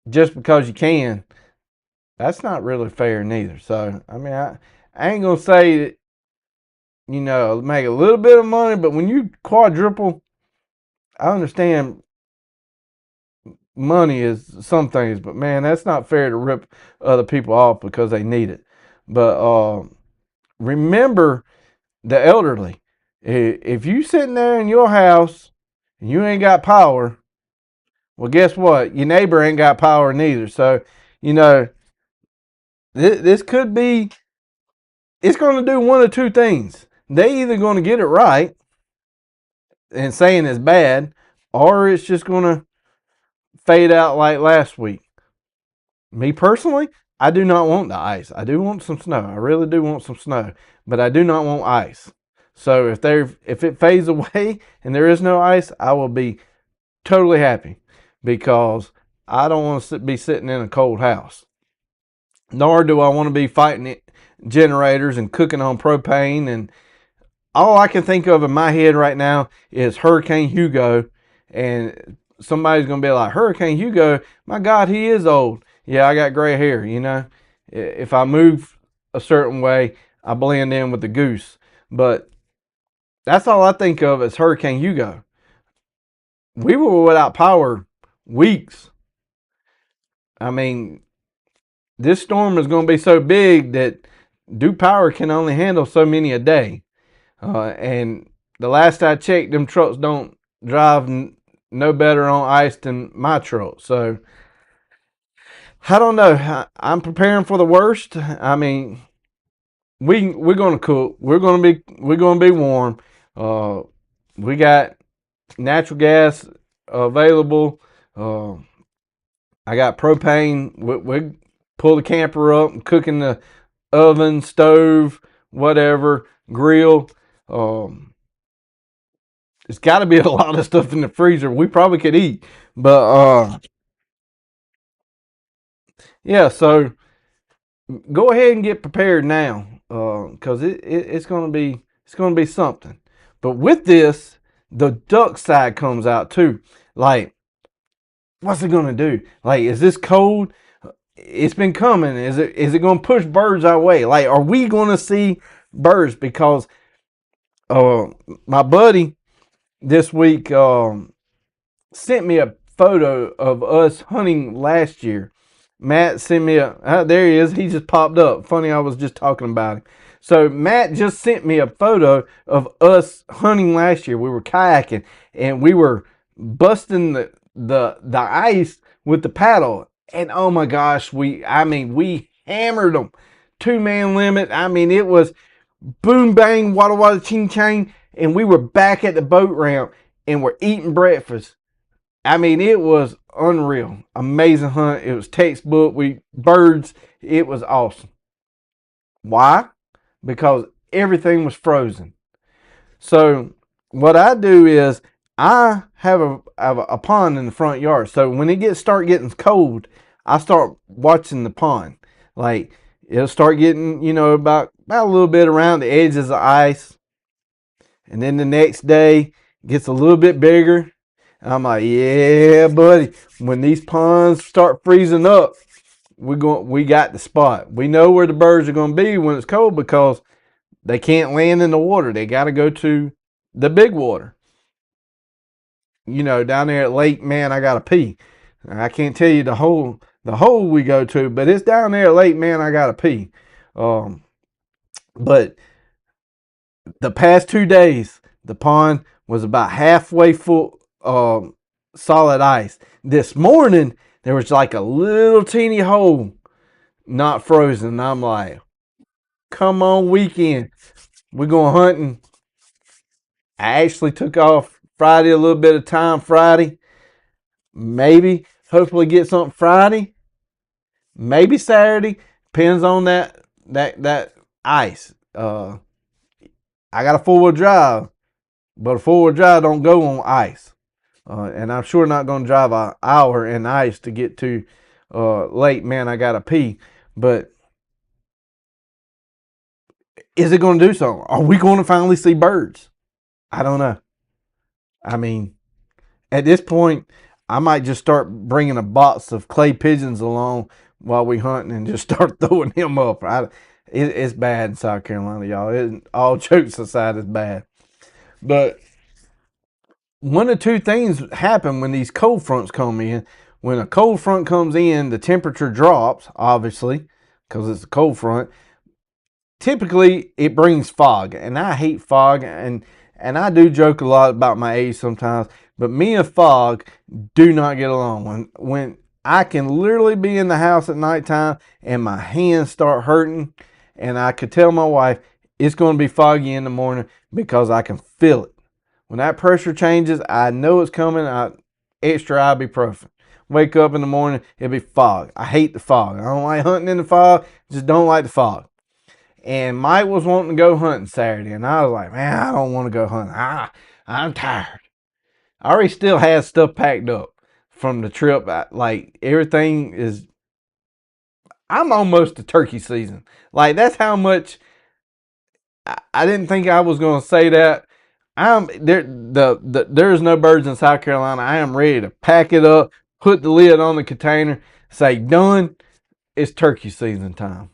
just because you can, that's not really fair neither. So I mean, I ain't gonna say that, make a little bit of money, but when you quadruple, I understand money is some things, but man, that's not fair to rip other people off because they need it. But remember the elderly. If you sitting there in your house and you ain't got power, well, guess what? Your neighbor ain't got power neither. So, you know, this could be, it's going to do one of two things. They either going to get it right and saying it's bad, or it's just going to fade out like last week. Me personally, I do not want the ice. I do want some snow. I really do want some snow, but I do not want ice. So if it fades away and there is no ice, I will be totally happy because I don't want to be sitting in a cold house. Nor do I want to be fighting generators and cooking on propane. And all I can think of in my head right now is Hurricane Hugo. And somebody's going to be like, Hurricane Hugo, my God, he is old. Yeah, I got gray hair, you know. If I move a certain way, I blend in with the goose. But that's all I think of as Hurricane Hugo. We were without power weeks. I mean, this storm is going to be so big that Duke Power can only handle so many a day. And the last I checked, them trucks don't drive no better on ice than my truck. So I don't know. I'm preparing for the worst. I mean, we're gonna cook. We're gonna be warm. We got natural gas available. I got propane. We pull the camper up and cook in the oven, stove, whatever, grill. It's got to be a lot of stuff in the freezer we probably could eat, but yeah. So go ahead and get prepared now, because it's gonna be something. But with this, the duck side comes out too. Like, what's it gonna do? Like, is this cold? It's been coming. Is it gonna push birds our way? Like, are we gonna see birds? Because my buddy this week sent me a photo of us hunting last year. Matt sent me there he is. He just popped up. Funny, I was just talking about him. So Matt just sent me a photo of us hunting last year. We were kayaking and we were busting the ice with the paddle. And oh my gosh, we hammered them. 2-man limit. I mean, it was boom bang, wada wada ching chang. And we were back at the boat ramp and we're eating breakfast. I mean, it was unreal. Amazing hunt. It was textbook. Birds. It was awesome. Why? Because everything was frozen. So what I do is I have a pond in the front yard. So when it start getting cold, I start watching the pond. Like, it'll start getting, about a little bit around the edges of ice. And then the next day gets a little bit bigger. I'm like, yeah, buddy. When these ponds start freezing up, we got the spot. We know where the birds are going to be when it's cold because they can't land in the water. They got to go to the big water. Down there at Lake, man, I got to pee. I can't tell you the hole we go to, but it's down there at Lake, man, I got to pee. But the past 2 days, the pond was about halfway full, solid ice. This morning, there was like a little teeny hole, not frozen. I'm like, come on, weekend. We're going hunting. I actually took off Friday, a little bit of time Friday. Maybe, hopefully get something Friday. Maybe Saturday. Depends on that ice. I got a 4-wheel drive, but a 4-wheel drive don't go on ice. And I'm sure not going to drive an hour in ice to get to Lake, man, I got to pee. But is it going to do something? Are we going to finally see birds? I don't know. I mean, at this point, I might just start bringing a box of clay pigeons along while we hunting and just start throwing them up. It's bad in South Carolina, y'all. All jokes aside, it's bad. But one of two things happen when these cold fronts come in. when a cold front comes in, the temperature drops, obviously, because it's a cold front. Typically, it brings fog, and I hate fog, and I do joke a lot about my age sometimes, but me and fog do not get along. When I can literally be in the house at nighttime and my hands start hurting, and I could tell my wife it's going to be foggy in the morning because I can feel it. When that pressure changes, I know it's coming. Extra ibuprofen. Wake up in the morning, it'll be fog. I hate the fog. I don't like hunting in the fog. Just don't like the fog. And Mike was wanting to go hunting Saturday, and I was like, man, I don't want to go hunting. I'm tired. I already still had stuff packed up from the trip. Like, everything is, I'm almost to turkey season. Like, that's how much, I didn't think I was going to say that. There's no birds in South Carolina. I am ready to pack it up, put the lid on the container, say done. It's turkey season time.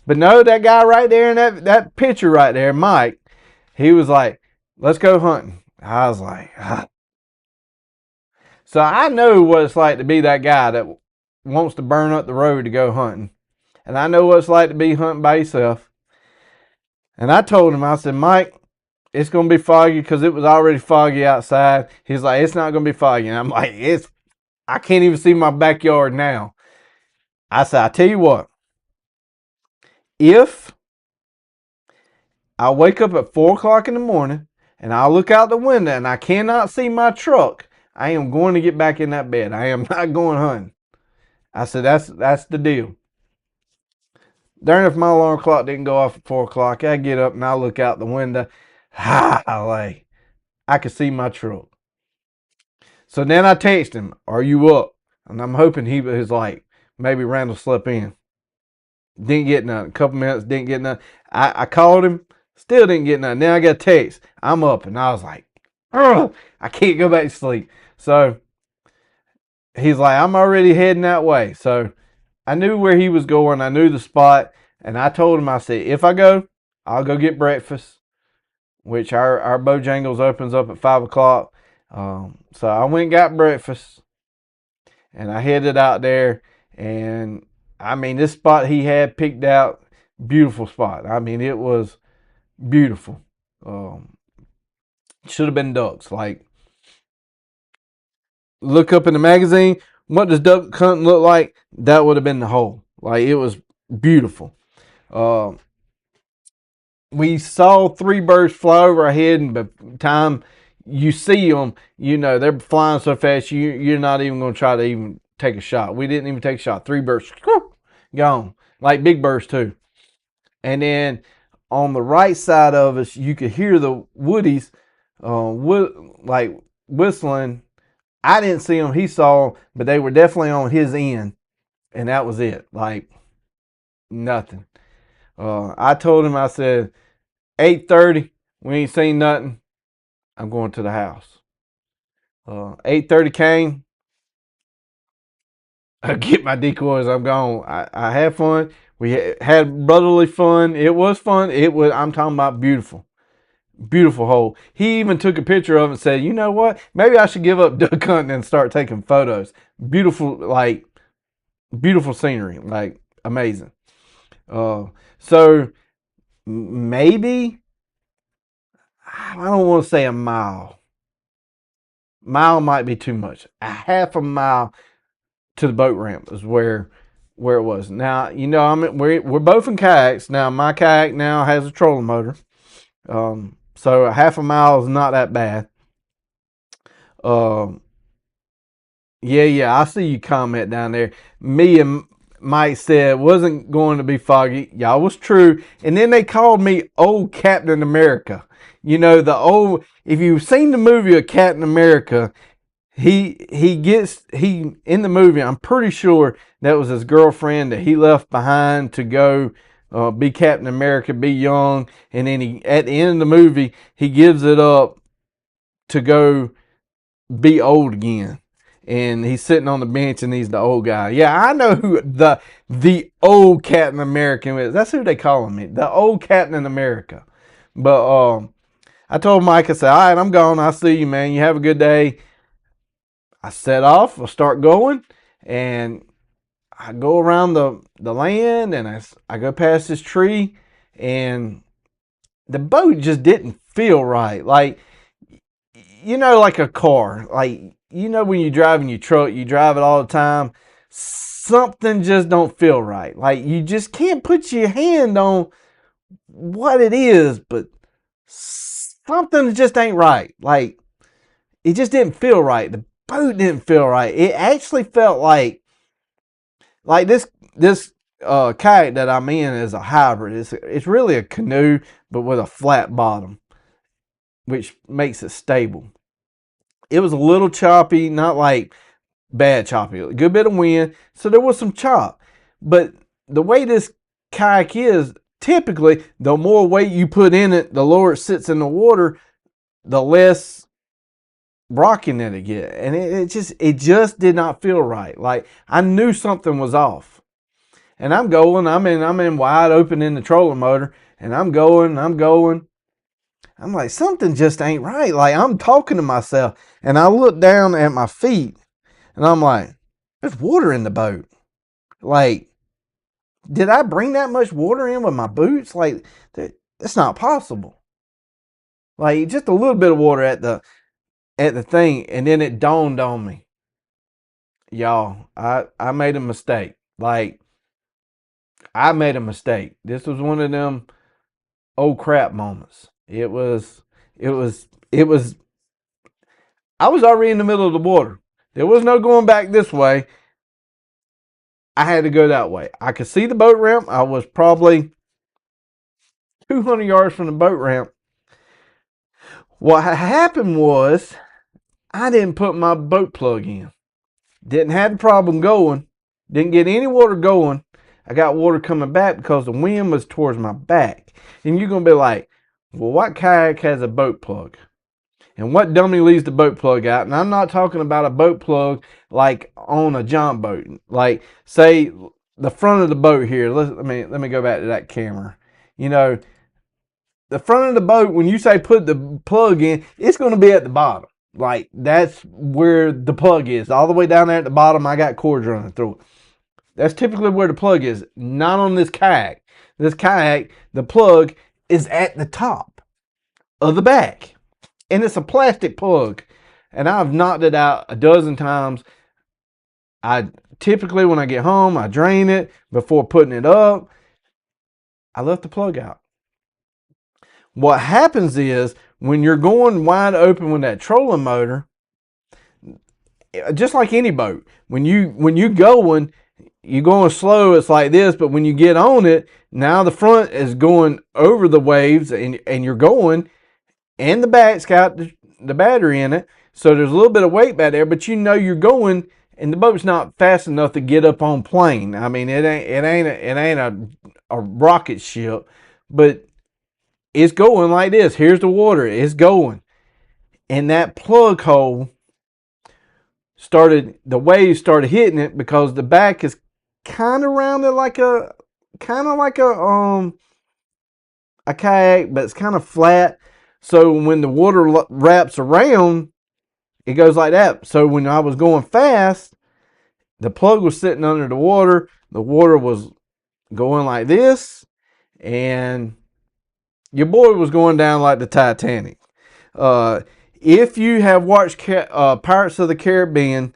But no, that guy right there in that picture right there, Mike, he was like, let's go hunting. I was like, ah. So I know what it's like to be that guy that wants to burn up the road to go hunting. And I know what it's like to be hunting by yourself. And I told him, I said, Mike, it's going to be foggy because it was already foggy outside. He's like, it's not going to be foggy. And I'm like, I can't even see my backyard now. I said, I tell you what, if I wake up at 4 o'clock in the morning and I look out the window and I cannot see my truck, I am going to get back in that bed. I am not going hunting. I said, that's the deal. Darn if my alarm clock didn't go off at 4 o'clock. I get up and I look out the window. I could see my truck. So then I text him, are you up? And I'm hoping he was like, maybe Randall slept in. Didn't get none. A couple minutes, didn't get none. I called him, still didn't get none. Then I got a text. I'm up, and I was like, ugh, I can't go back to sleep. So he's like, I'm already heading that way. So I knew where he was going. I knew the spot. And I told him, I said, if I go, I'll go get breakfast, which our Bojangles opens up at 5 o'clock. So I went and got breakfast, and I headed out there. And I mean, this spot he had picked out, beautiful spot. I mean, it was beautiful. Should have been ducks. Like, look up in the magazine, what does duck hunting look like? That would have been the hole. Like, it was beautiful. We saw 3 birds fly over our head, and by the time you see them, you know, they're flying so fast, you're not even going to try to even take a shot. We didn't even take a shot. 3 birds, gone. Like big birds too. And then on the right side of us, you could hear the woodies like whistling. I didn't see them. He saw them, but they were definitely on his end. And that was it. Like, nothing. I told him, I said, 8:30, we ain't seen nothing. I'm going to the house. 8:30 came. I get my decoys. I'm gone. I had fun. We had brotherly fun. It was fun. I'm talking about beautiful. Beautiful hole. He even took a picture of it and said, you know what? Maybe I should give up duck hunting and start taking photos. Beautiful, like, beautiful scenery. Like, amazing. So maybe, I don't want to say a mile. Mile might be too much. A half a mile to the boat ramp is where it was. Now, you know, we're both in kayaks. Now, my kayak now has a trolling motor. So a half a mile is not that bad. Yeah, I see you comment down there. Me and Mike said it wasn't going to be foggy. Y'all was true. And then they called me Old Captain America. You know, if you've seen the movie of Captain America, he in the movie, I'm pretty sure that was his girlfriend that he left behind to go be Captain America, be young, and then at the end of the movie, he gives it up to go be old again. And he's sitting on the bench and he's the old guy. Yeah, I know who the old Captain America is. That's who they call him, the old Captain America. But I told Mike, I said, all right, I'm gone. I'll see you, man. You have a good day. I set off. I'll start going. And I go around the land, and I go past this tree, and the boat just didn't feel right. Like, like a car. Like, when you drive in your truck, you drive it all the time. Something just don't feel right. Like, you just can't put your hand on what it is, but something just ain't right. Like, it just didn't feel right. The boat didn't feel right. It actually felt like this kayak that I'm in is a hybrid. It's really a canoe, but with a flat bottom, which makes it stable. It was a little choppy, not like bad choppy, a good bit of wind, so there was some chop. But the way this kayak is, typically, the more weight you put in it, the lower it sits in the water, the less rocking that it get. And it just did not feel right. Like, I knew something was off. And I'm in wide open in the trolling motor, and I'm going. I'm like, something just ain't right. Like, I'm talking to myself, and I look down at my feet, and I'm like, there's water in the boat. Like, did I bring that much water in with my boots? Like, that's not possible. Like, just a little bit of water at the thing, and then it dawned on me. Y'all, I made a mistake. Like, I made a mistake. This was one of them oh crap moments. It was I was already in the middle of the water. There was no going back this way. I had to go that way. I could see the boat ramp. I was probably 200 yards from the boat ramp. What happened was, I didn't put my boat plug in. Didn't have the problem going. Didn't get any water going. I got water coming back because the wind was towards my back. And you're going to be like, well, what kayak has a boat plug? And what dummy leaves the boat plug out? And I'm not talking about a boat plug like on a jump boat. Like, say, the front of the boat here. Let me go back to that camera. The front of the boat, when you say put the plug in, it's going to be at the bottom. Like, that's where the plug is. All the way down there at the bottom, I got cords running through it. That's typically where the plug is. Not on this kayak. This kayak, the plug is at the top of the back. And it's a plastic plug. And I've knocked it out a dozen times. I typically, when I get home, I drain it before putting it up. I left the plug out. What happens is, when you're going wide open with that trolling motor, just like any boat, when you're going slow, it's like this. But when you get on it, now the front is going over the waves, and you're going, and the back's got the battery in it, so there's a little bit of weight back there. But you're going, and the boat's not fast enough to get up on plane. I mean, it ain't a rocket ship, but it's going like this. Here's the water. It's going, and that plug hole the waves started hitting it, because the back is kind of rounded like a kayak, but it's kind of flat. So when the water wraps around, it goes like that. So when I was going fast, the plug was sitting under the water. The water was going like this, and your boy was going down like the Titanic. If you have watched Pirates of the Caribbean,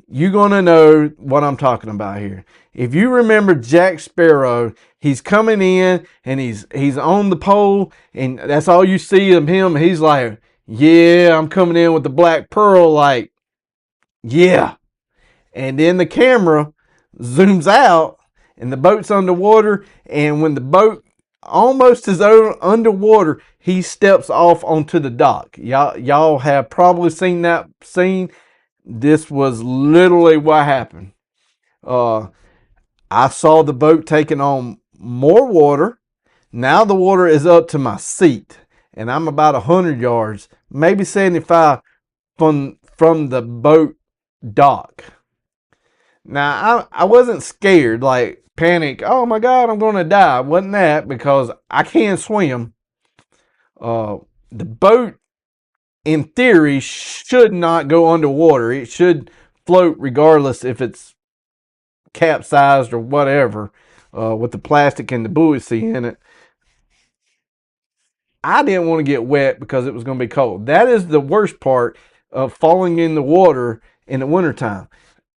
you're going to know what I'm talking about here. If you remember Jack Sparrow, he's coming in, and he's on the pole, and that's all you see of him. He's like, yeah, I'm coming in with the black pearl, like, yeah. And then the camera zooms out, and the boat's underwater, and when the boat almost is underwater, he steps off onto the dock. Y'all have probably seen that scene. This was literally what happened. I saw the boat taking on more water. Now the water is up to my seat, and I'm about 100 yards, maybe 75 from the boat dock. Now, I wasn't scared, like panic, oh my God, I'm going to die. Wasn't that, because I can't swim. The boat, in theory, should not go underwater. It should float regardless if it's capsized or whatever, with the plastic and the buoyancy in it. I didn't want to get wet because it was going to be cold. That is the worst part of falling in the water in the wintertime,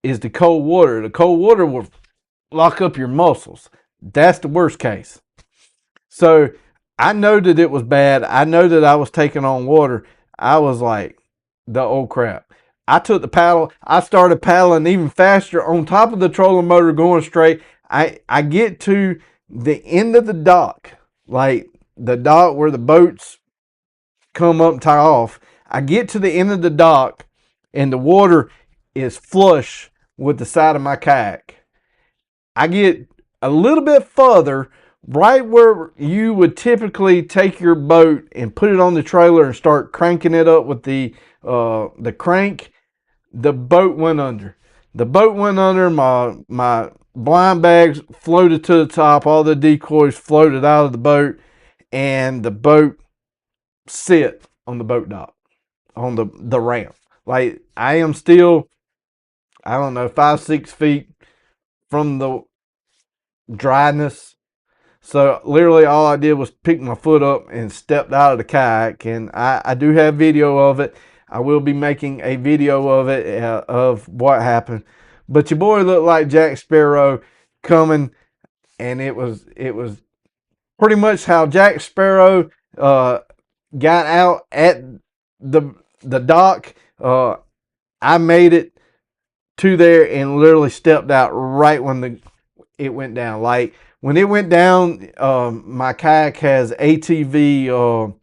is the cold water. The cold water will lock up your muscles. That's the worst case. So I know that it was bad. I know that I was taking on water. I was like, the old crap. I took the paddle. I started paddling even faster on top of the trolling motor going straight. I get to the end of the dock, like the dock where the boats come up and tie off. I get to the end of the dock and the water is flush with the side of my kayak. I get a little bit further, right where you would typically take your boat and put it on the trailer and start cranking it up with the crank. The boat went under. The boat went under. My blind bags floated to the top. All the decoys floated out of the boat, and the boat sit on the boat dock, on the ramp. Like, I am still, I don't know, 5-6 feet from the dryness. So literally all I did was pick my foot up and stepped out of the kayak. And I do have video of it. I will be making a video of it, of what happened. But your boy looked like Jack Sparrow coming, and it was pretty much how Jack Sparrow got out at the dock. I made it to there and literally stepped out right when it went down. Like, when it went down, my kayak has ATV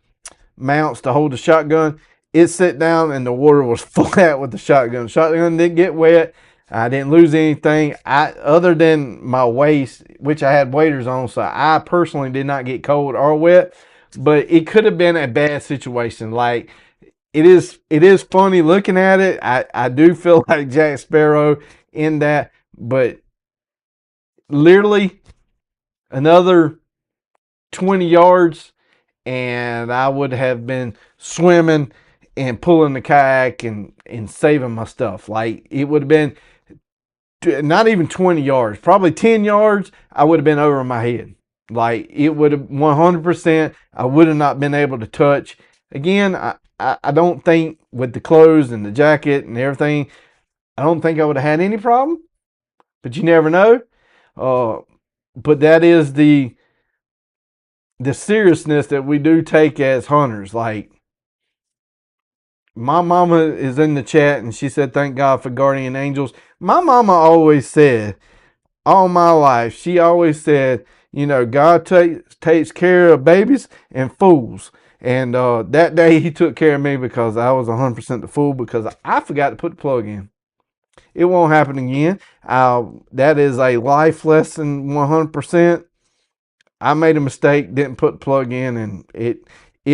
mounts to hold the shotgun. It set down and the water was flat with the shotgun. Shotgun didn't get wet. I didn't lose anything other than my waist, which I had waders on, so I personally did not get cold or wet. But it could have been a bad situation. Like, it is funny looking at it. I do feel like Jack Sparrow in that, but literally another 20 yards and I would have been swimming and pulling the kayak and saving my stuff. Like, it would have been not even 20 yards, probably 10 yards, I would have been over my head. Like, it would have 100%, I would have not been able to touch. Again, I don't think with the clothes and the jacket and everything, I don't think I would have had any problem, but you never know. But that is the seriousness that we do take as hunters. Like, my mama is in the chat and she said, thank God for guardian angels. My mama always said, all my life, she always said, you know, God takes care of babies and fools. And that day he took care of me because I was 100% the fool because I forgot to put the plug in. It won't happen again. That is a life lesson 100%. I made a mistake, didn't put the plug in, and it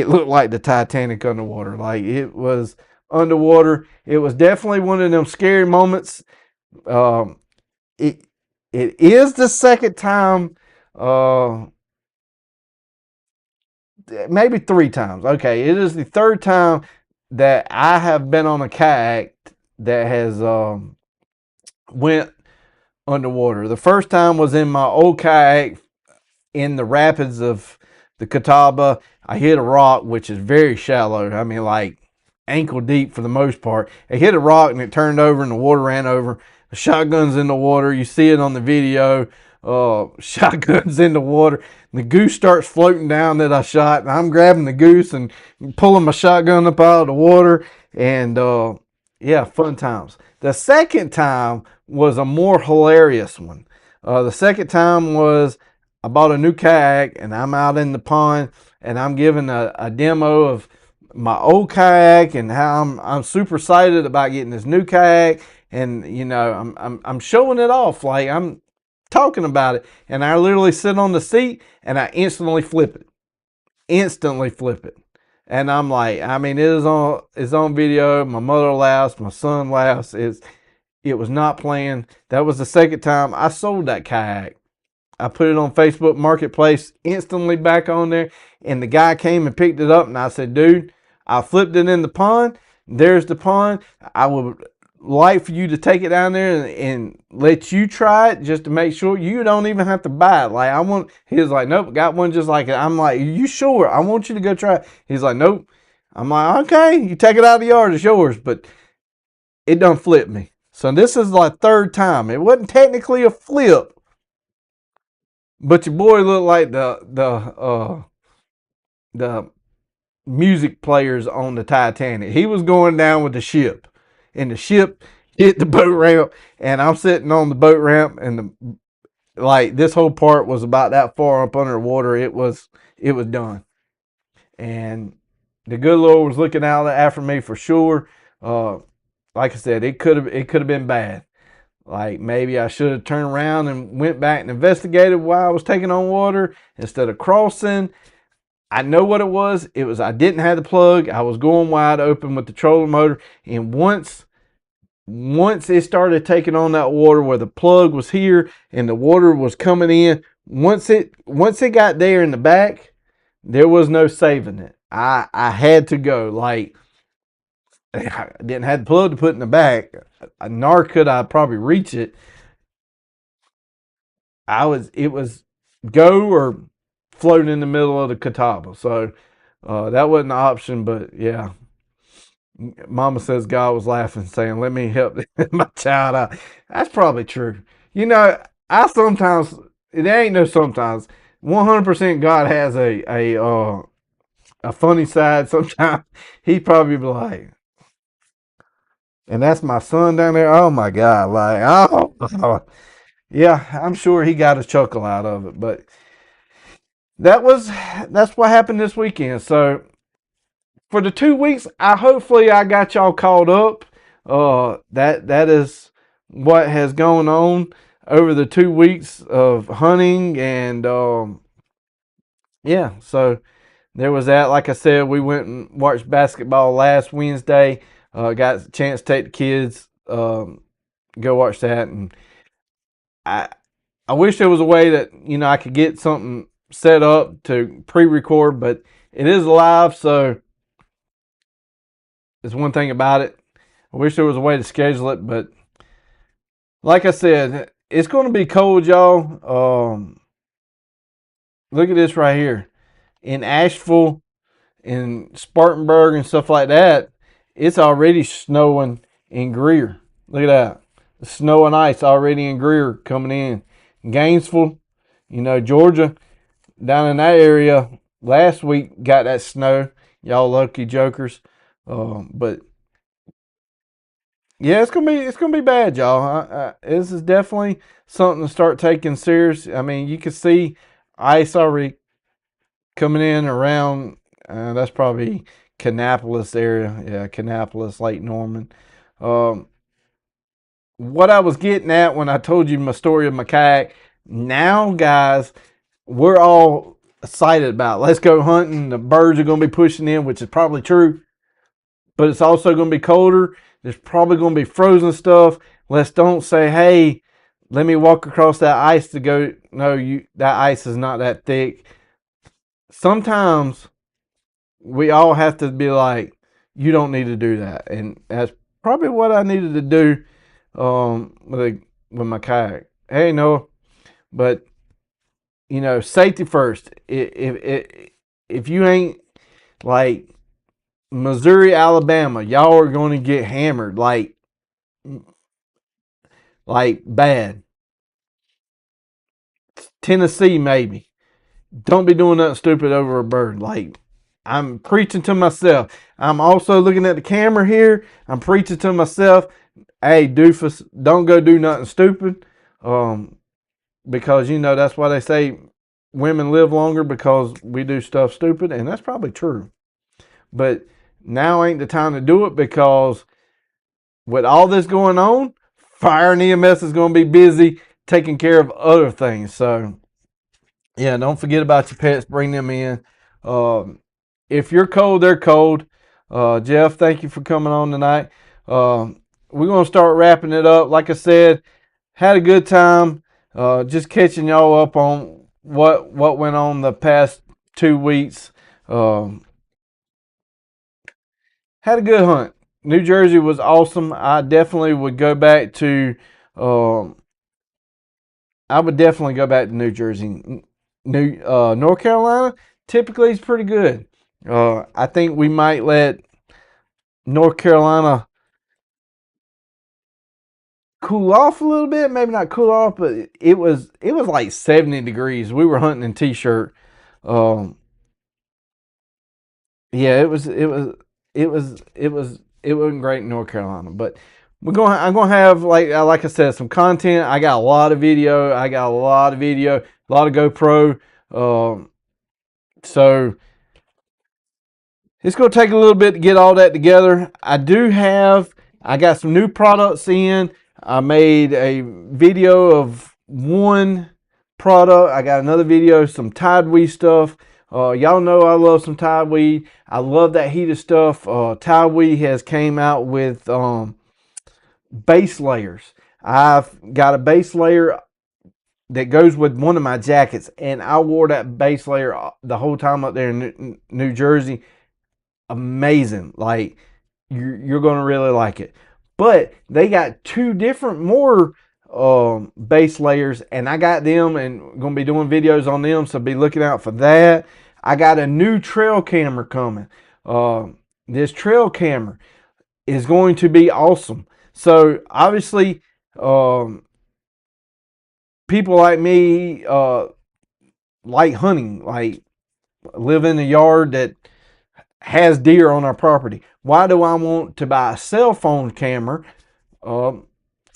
looked like the Titanic underwater. Like, it was underwater. It was definitely one of them scary moments. It is the second time, maybe 3 times. Okay, it is the third time that I have been on a kayak that has went underwater. The first time was in my old kayak in the rapids of the Catawba. I hit a rock, which is very shallow. I mean, like ankle deep for the most part. I hit a rock and it turned over and the water ran over. The shotgun's in the water. You see it on the video. Shotgun's in the water. The goose starts floating down that I shot, and I'm grabbing the goose and pulling my shotgun up out of the water. And yeah, fun times. The second time was a more hilarious one. The second time was I bought a new kayak and I'm out in the pond and I'm giving a demo of my old kayak and how I'm super excited about getting this new kayak, and you know, I'm showing it off, like I'm talking about it, and I literally sit on the seat and I instantly flip it. And I'm like, I mean, it's on video. My mother laughs, my son laughs. It was not planned. That was the second time I sold that kayak. I put it on Facebook Marketplace, instantly back on there, and the guy came and picked it up, and I said, dude, I flipped it in the pond. There's the pond. I would like for you to take it down there and let you try it just to make sure you don't even have to buy it. Like he was like, nope, got one just like it. I'm like, are you sure? I want you to go try it. He's like, nope. I'm like, okay, you take it out of the yard, it's yours. But it done flipped me. So this is like third time. It wasn't technically a flip, but your boy looked like the music players on the Titanic. He was going down with the ship, and the ship hit the boat ramp, and I'm sitting on the boat ramp, and this whole part was about that far up under the water. It was done, and the good Lord was looking out after me for sure. Like I said, it could have been bad. Like maybe I should have turned around and went back and investigated why I was taking on water instead of crossing. I know what it was. It was I didn't have the plug. I was going wide open with the trolling motor, and once it started taking on that water where the plug was here and the water was coming in, once it got there in the back, there was no saving it. I had to go. Like I didn't have the plug to put in the back, nor could I probably reach it. It was go or float in the middle of the Catawba. So that wasn't an option, but yeah. Mama says God was laughing, saying, let me help my child out. That's probably true. You know, it ain't no sometimes. 100% God has a funny side. Sometimes he probably be like, and that's my son down there. Oh my God. Like, oh. Yeah, I'm sure he got a chuckle out of it, but that's what happened this weekend. So for the 2 weeks, hopefully I got y'all caught up. That is what has gone on over the 2 weeks of hunting, and yeah. So there was that. Like I said, we went and watched basketball last Wednesday. Got a chance to take the kids go watch that, and I wish there was a way that I could get something set up to pre-record, but it is live, so there's one thing about it. I wish there was a way to schedule it, but like I said, it's going to be cold, y'all. Look at this right here. In Asheville, in Spartanburg, and stuff like that, it's already snowing in Greer. Look at that. The snow and ice already in Greer coming in. Gainesville, Georgia, down in that area, last week got that snow. Y'all lucky jokers. But yeah, it's gonna be bad, y'all. This is definitely something to start taking serious. I mean, you can see ice already coming in around. That's probably Kannapolis area. Yeah, Kannapolis, Lake Norman. What I was getting at when I told you my story of my kayak. Now, guys, we're all excited about. Let's go hunting. The birds are going to be pushing in, which is probably true. But it's also going to be colder. There's probably going to be frozen stuff. Let's don't say, hey, let me walk across that ice to go. No, that ice is not that thick. Sometimes we all have to be like, you don't need to do that. And that's probably what I needed to do with my kayak. Hey, Noah. But, safety first. If you ain't like Missouri, Alabama, y'all are going to get hammered like bad. Tennessee, maybe. Don't be doing nothing stupid over a bird. Like, I'm preaching to myself. I'm also looking at the camera here. I'm preaching to myself. Hey, doofus, don't go do nothing stupid. Because, that's why they say women live longer, because we do stuff stupid. And that's probably true. But now ain't the time to do it, because with all this going on, fire and EMS is going to be busy taking care of other things. So, yeah, don't forget about your pets. Bring them in. If you're cold, they're cold. Jeff, thank you for coming on tonight. We're going to start wrapping it up. Like I said, had a good time. Just catching y'all up on what went on the past 2 weeks. Had a good hunt. New Jersey was awesome. I definitely would go back to. I would definitely go back to New Jersey. North Carolina typically is pretty good. I think we might let North Carolina cool off a little bit. Maybe not cool off, but it was like 70 degrees. We were hunting in t-shirt. Um, yeah, it wasn't great in North Carolina, but I'm gonna have like I said, some content. I got a lot of video. A lot of GoPro. Um, so it's going to take a little bit to get all that together. I got some new products in. I made a video of one product. I got another video, some tideweed stuff. Y'all know I love some tideweed. I love that heated stuff. Tideweed has came out with base layers. I've got a base layer that goes with one of my jackets, and I wore that base layer the whole time up there in New Jersey. Amazing. Like, you're going to really like it. But they got two different more base layers, and I got them and going to be doing videos on them, so be looking out for that. I got a new trail camera coming. This trail camera is going to be awesome. So obviously, people like me like hunting, like live in a yard that has deer on our property. Why do I want to buy a cell phone camera for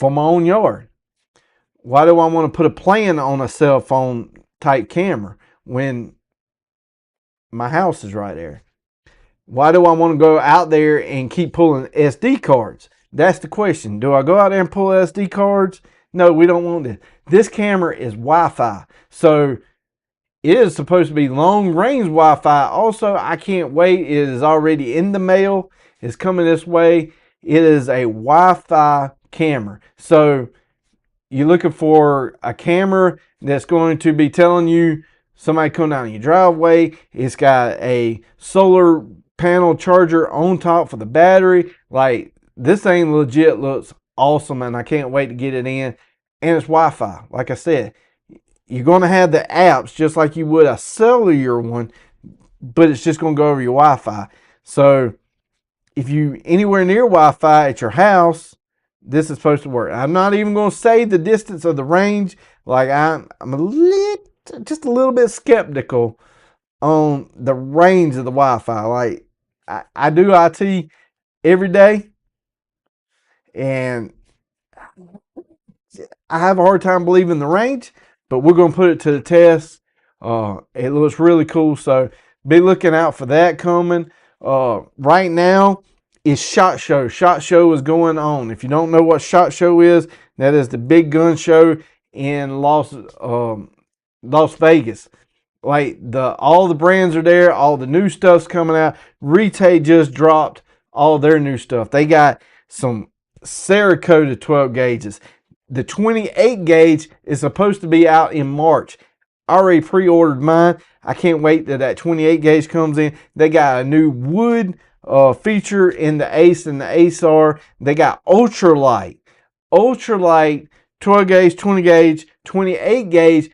my own yard? Why do I want to put a plan on a cell phone type camera when my house is right there? Why do I want to go out there and keep pulling SD cards? That's the question. Do I go out there and pull SD cards? No, we don't want this. This camera is Wi-Fi. So it is supposed to be long range Wi-Fi. Also, I can't wait. It is already in the mail. It's coming this way. It is a Wi-Fi camera. So you're looking for a camera that's going to be telling you somebody come down your driveway. It's got a solar panel charger on top for the battery. Like, this thing legit looks awesome, and I can't wait to get it in. And it's Wi-Fi. Like I said, you're going to have the apps just like you would a cellular one, but it's just going to go over your Wi-Fi. So if you anywhere near Wi-Fi at your house, this is supposed to work. I'm not even going to say the distance of the range. Like, I'm just a little bit skeptical on the range of the Wi-Fi. Like, I do IT every day, and I have a hard time believing the range, but we're going to put it to the test. It looks really cool, so be looking out for that coming. Right now is SHOT Show. SHOT Show is going on. If you don't know what SHOT Show is, that is the big gun show in Las Vegas. Like, all the brands are there, all the new stuff's coming out. Retail just dropped all their new stuff. They got some Cerakote 12 gauges. The 28 gauge is supposed to be out in March. I already pre-ordered mine. I can't wait till that 28 gauge comes in. They got a new wood feature in the Ace and the Ace R. They got ultralight, 12 gauge, 20 gauge, 28 gauge,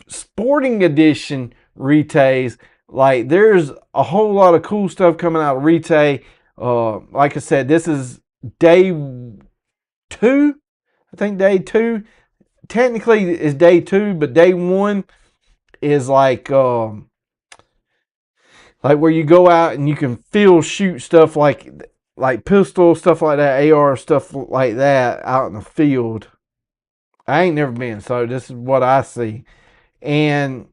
sporting edition retails. Like, there's a whole lot of cool stuff coming out of retail. Like I said, this is day 2. I think day 2 technically is day 2, but day 1 is like where you go out and you can field shoot stuff like pistol stuff like that, AR stuff like that out in the field. I ain't never been, so this is what I see. And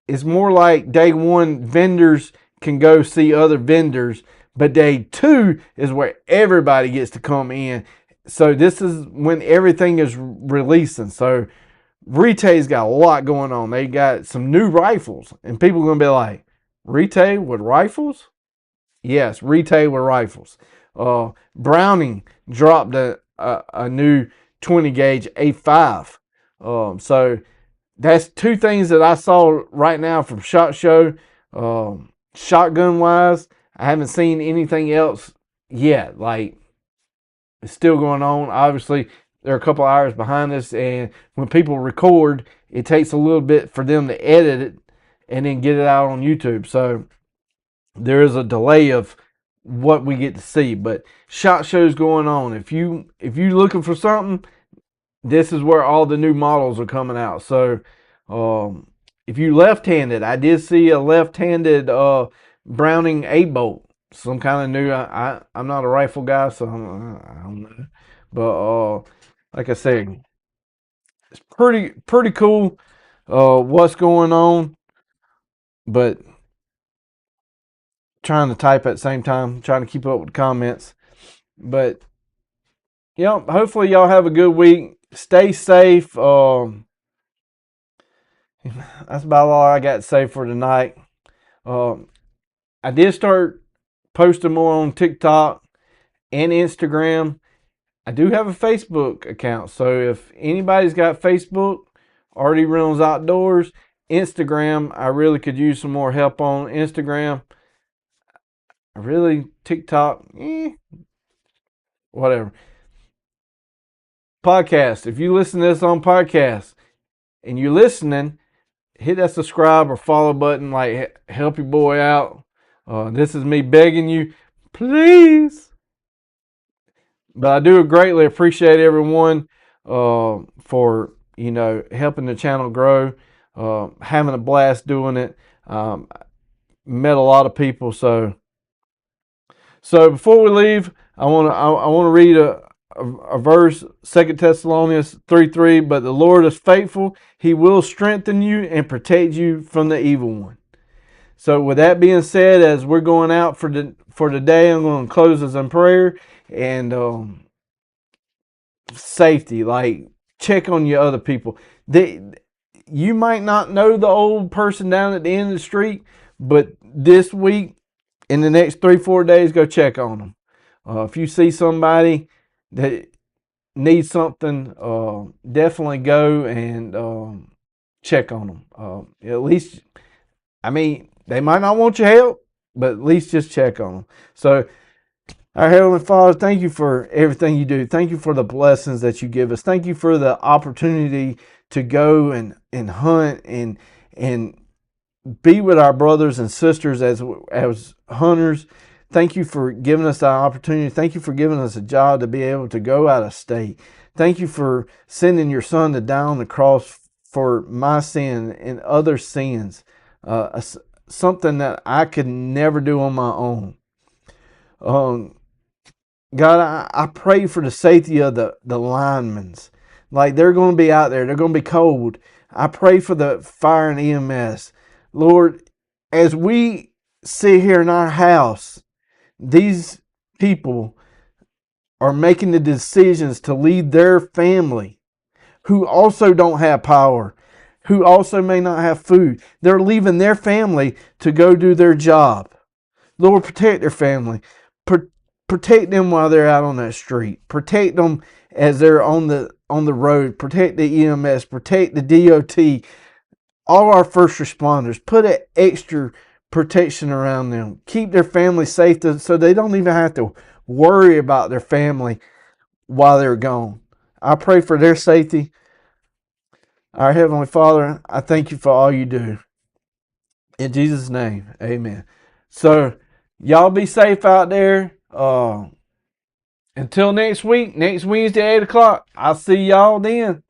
it's more like day 1 vendors can go see other vendors, but day 2 is where everybody gets to come in. So this is when everything is releasing. So retail's got a lot going on. They got some new rifles, and people are going to be like, retail with rifles? Yes, retail with rifles. Browning dropped a new 20 gauge A5. So that's 2 things that I saw right now from SHOT Show. Shotgun wise, I haven't seen anything else yet. Like, It's still going on. Obviously, they're a couple hours behind us, and when people record, it takes a little bit for them to edit it and then get it out on YouTube. So there is a delay of what we get to see. But SHOT Show's going on. If you looking for something, this is where all the new models are coming out. So if you left-handed, I did see a left-handed Browning 8-bolt. Some kind of new. I'm not a rifle guy, so I don't know. But like I said, it's pretty cool. What's going on? But trying to type at the same time, trying to keep up with the comments. But yeah, hopefully y'all have a good week. Stay safe. That's about all I got to say for tonight. I did start posting more on TikTok and Instagram. I do have a Facebook account, so if anybody's got Facebook, already Reynolds Outdoors. Instagram, I really could use some more help on Instagram. TikTok, whatever. Podcast, if you listen to this on podcast and you're listening, hit that subscribe or follow button, like help your boy out. This is me begging you, please. But I do greatly appreciate everyone for helping the channel grow, having a blast doing it. Met a lot of people, so before we leave, I want to read a verse, 2 Thessalonians 3:3. But the Lord is faithful; He will strengthen you and protect you from the evil one. So with that being said, as we're going out for the day, I'm going to close us in prayer and safety. Like, check on your other people. You might not know the old person down at the end of the street, but this week, in the next 3-4 days, go check on them. If you see somebody that needs something, definitely go and check on them. At least, they might not want your help, but at least just check on them. So, our Heavenly Father, thank you for everything you do. Thank you for the blessings that you give us. Thank you for the opportunity to go and hunt and be with our brothers and sisters as hunters. Thank you for giving us that opportunity. Thank you for giving us a job to be able to go out of state. Thank you for sending your son to die on the cross for my sin and other sins. Something that I could never do on my own. God, I pray for the safety of the linemen. Like, they're going to be out there. They're going to be cold. I pray for the fire and EMS. Lord, as we sit here in our house, these people are making the decisions to leave their family, who also don't have power, who also may not have food. They're leaving their family to go do their job. Lord, protect their family. Protect them while they're out on that street. Protect them as they're on the road. Protect the EMS. Protect the DOT. All our first responders. Put an extra protection around them. Keep their family safe so they don't even have to worry about their family while they're gone. I pray for their safety. Our Heavenly Father, I thank you for all you do. In Jesus' name, amen. So, y'all be safe out there. Until next week, next Wednesday, 8 o'clock. I'll see y'all then.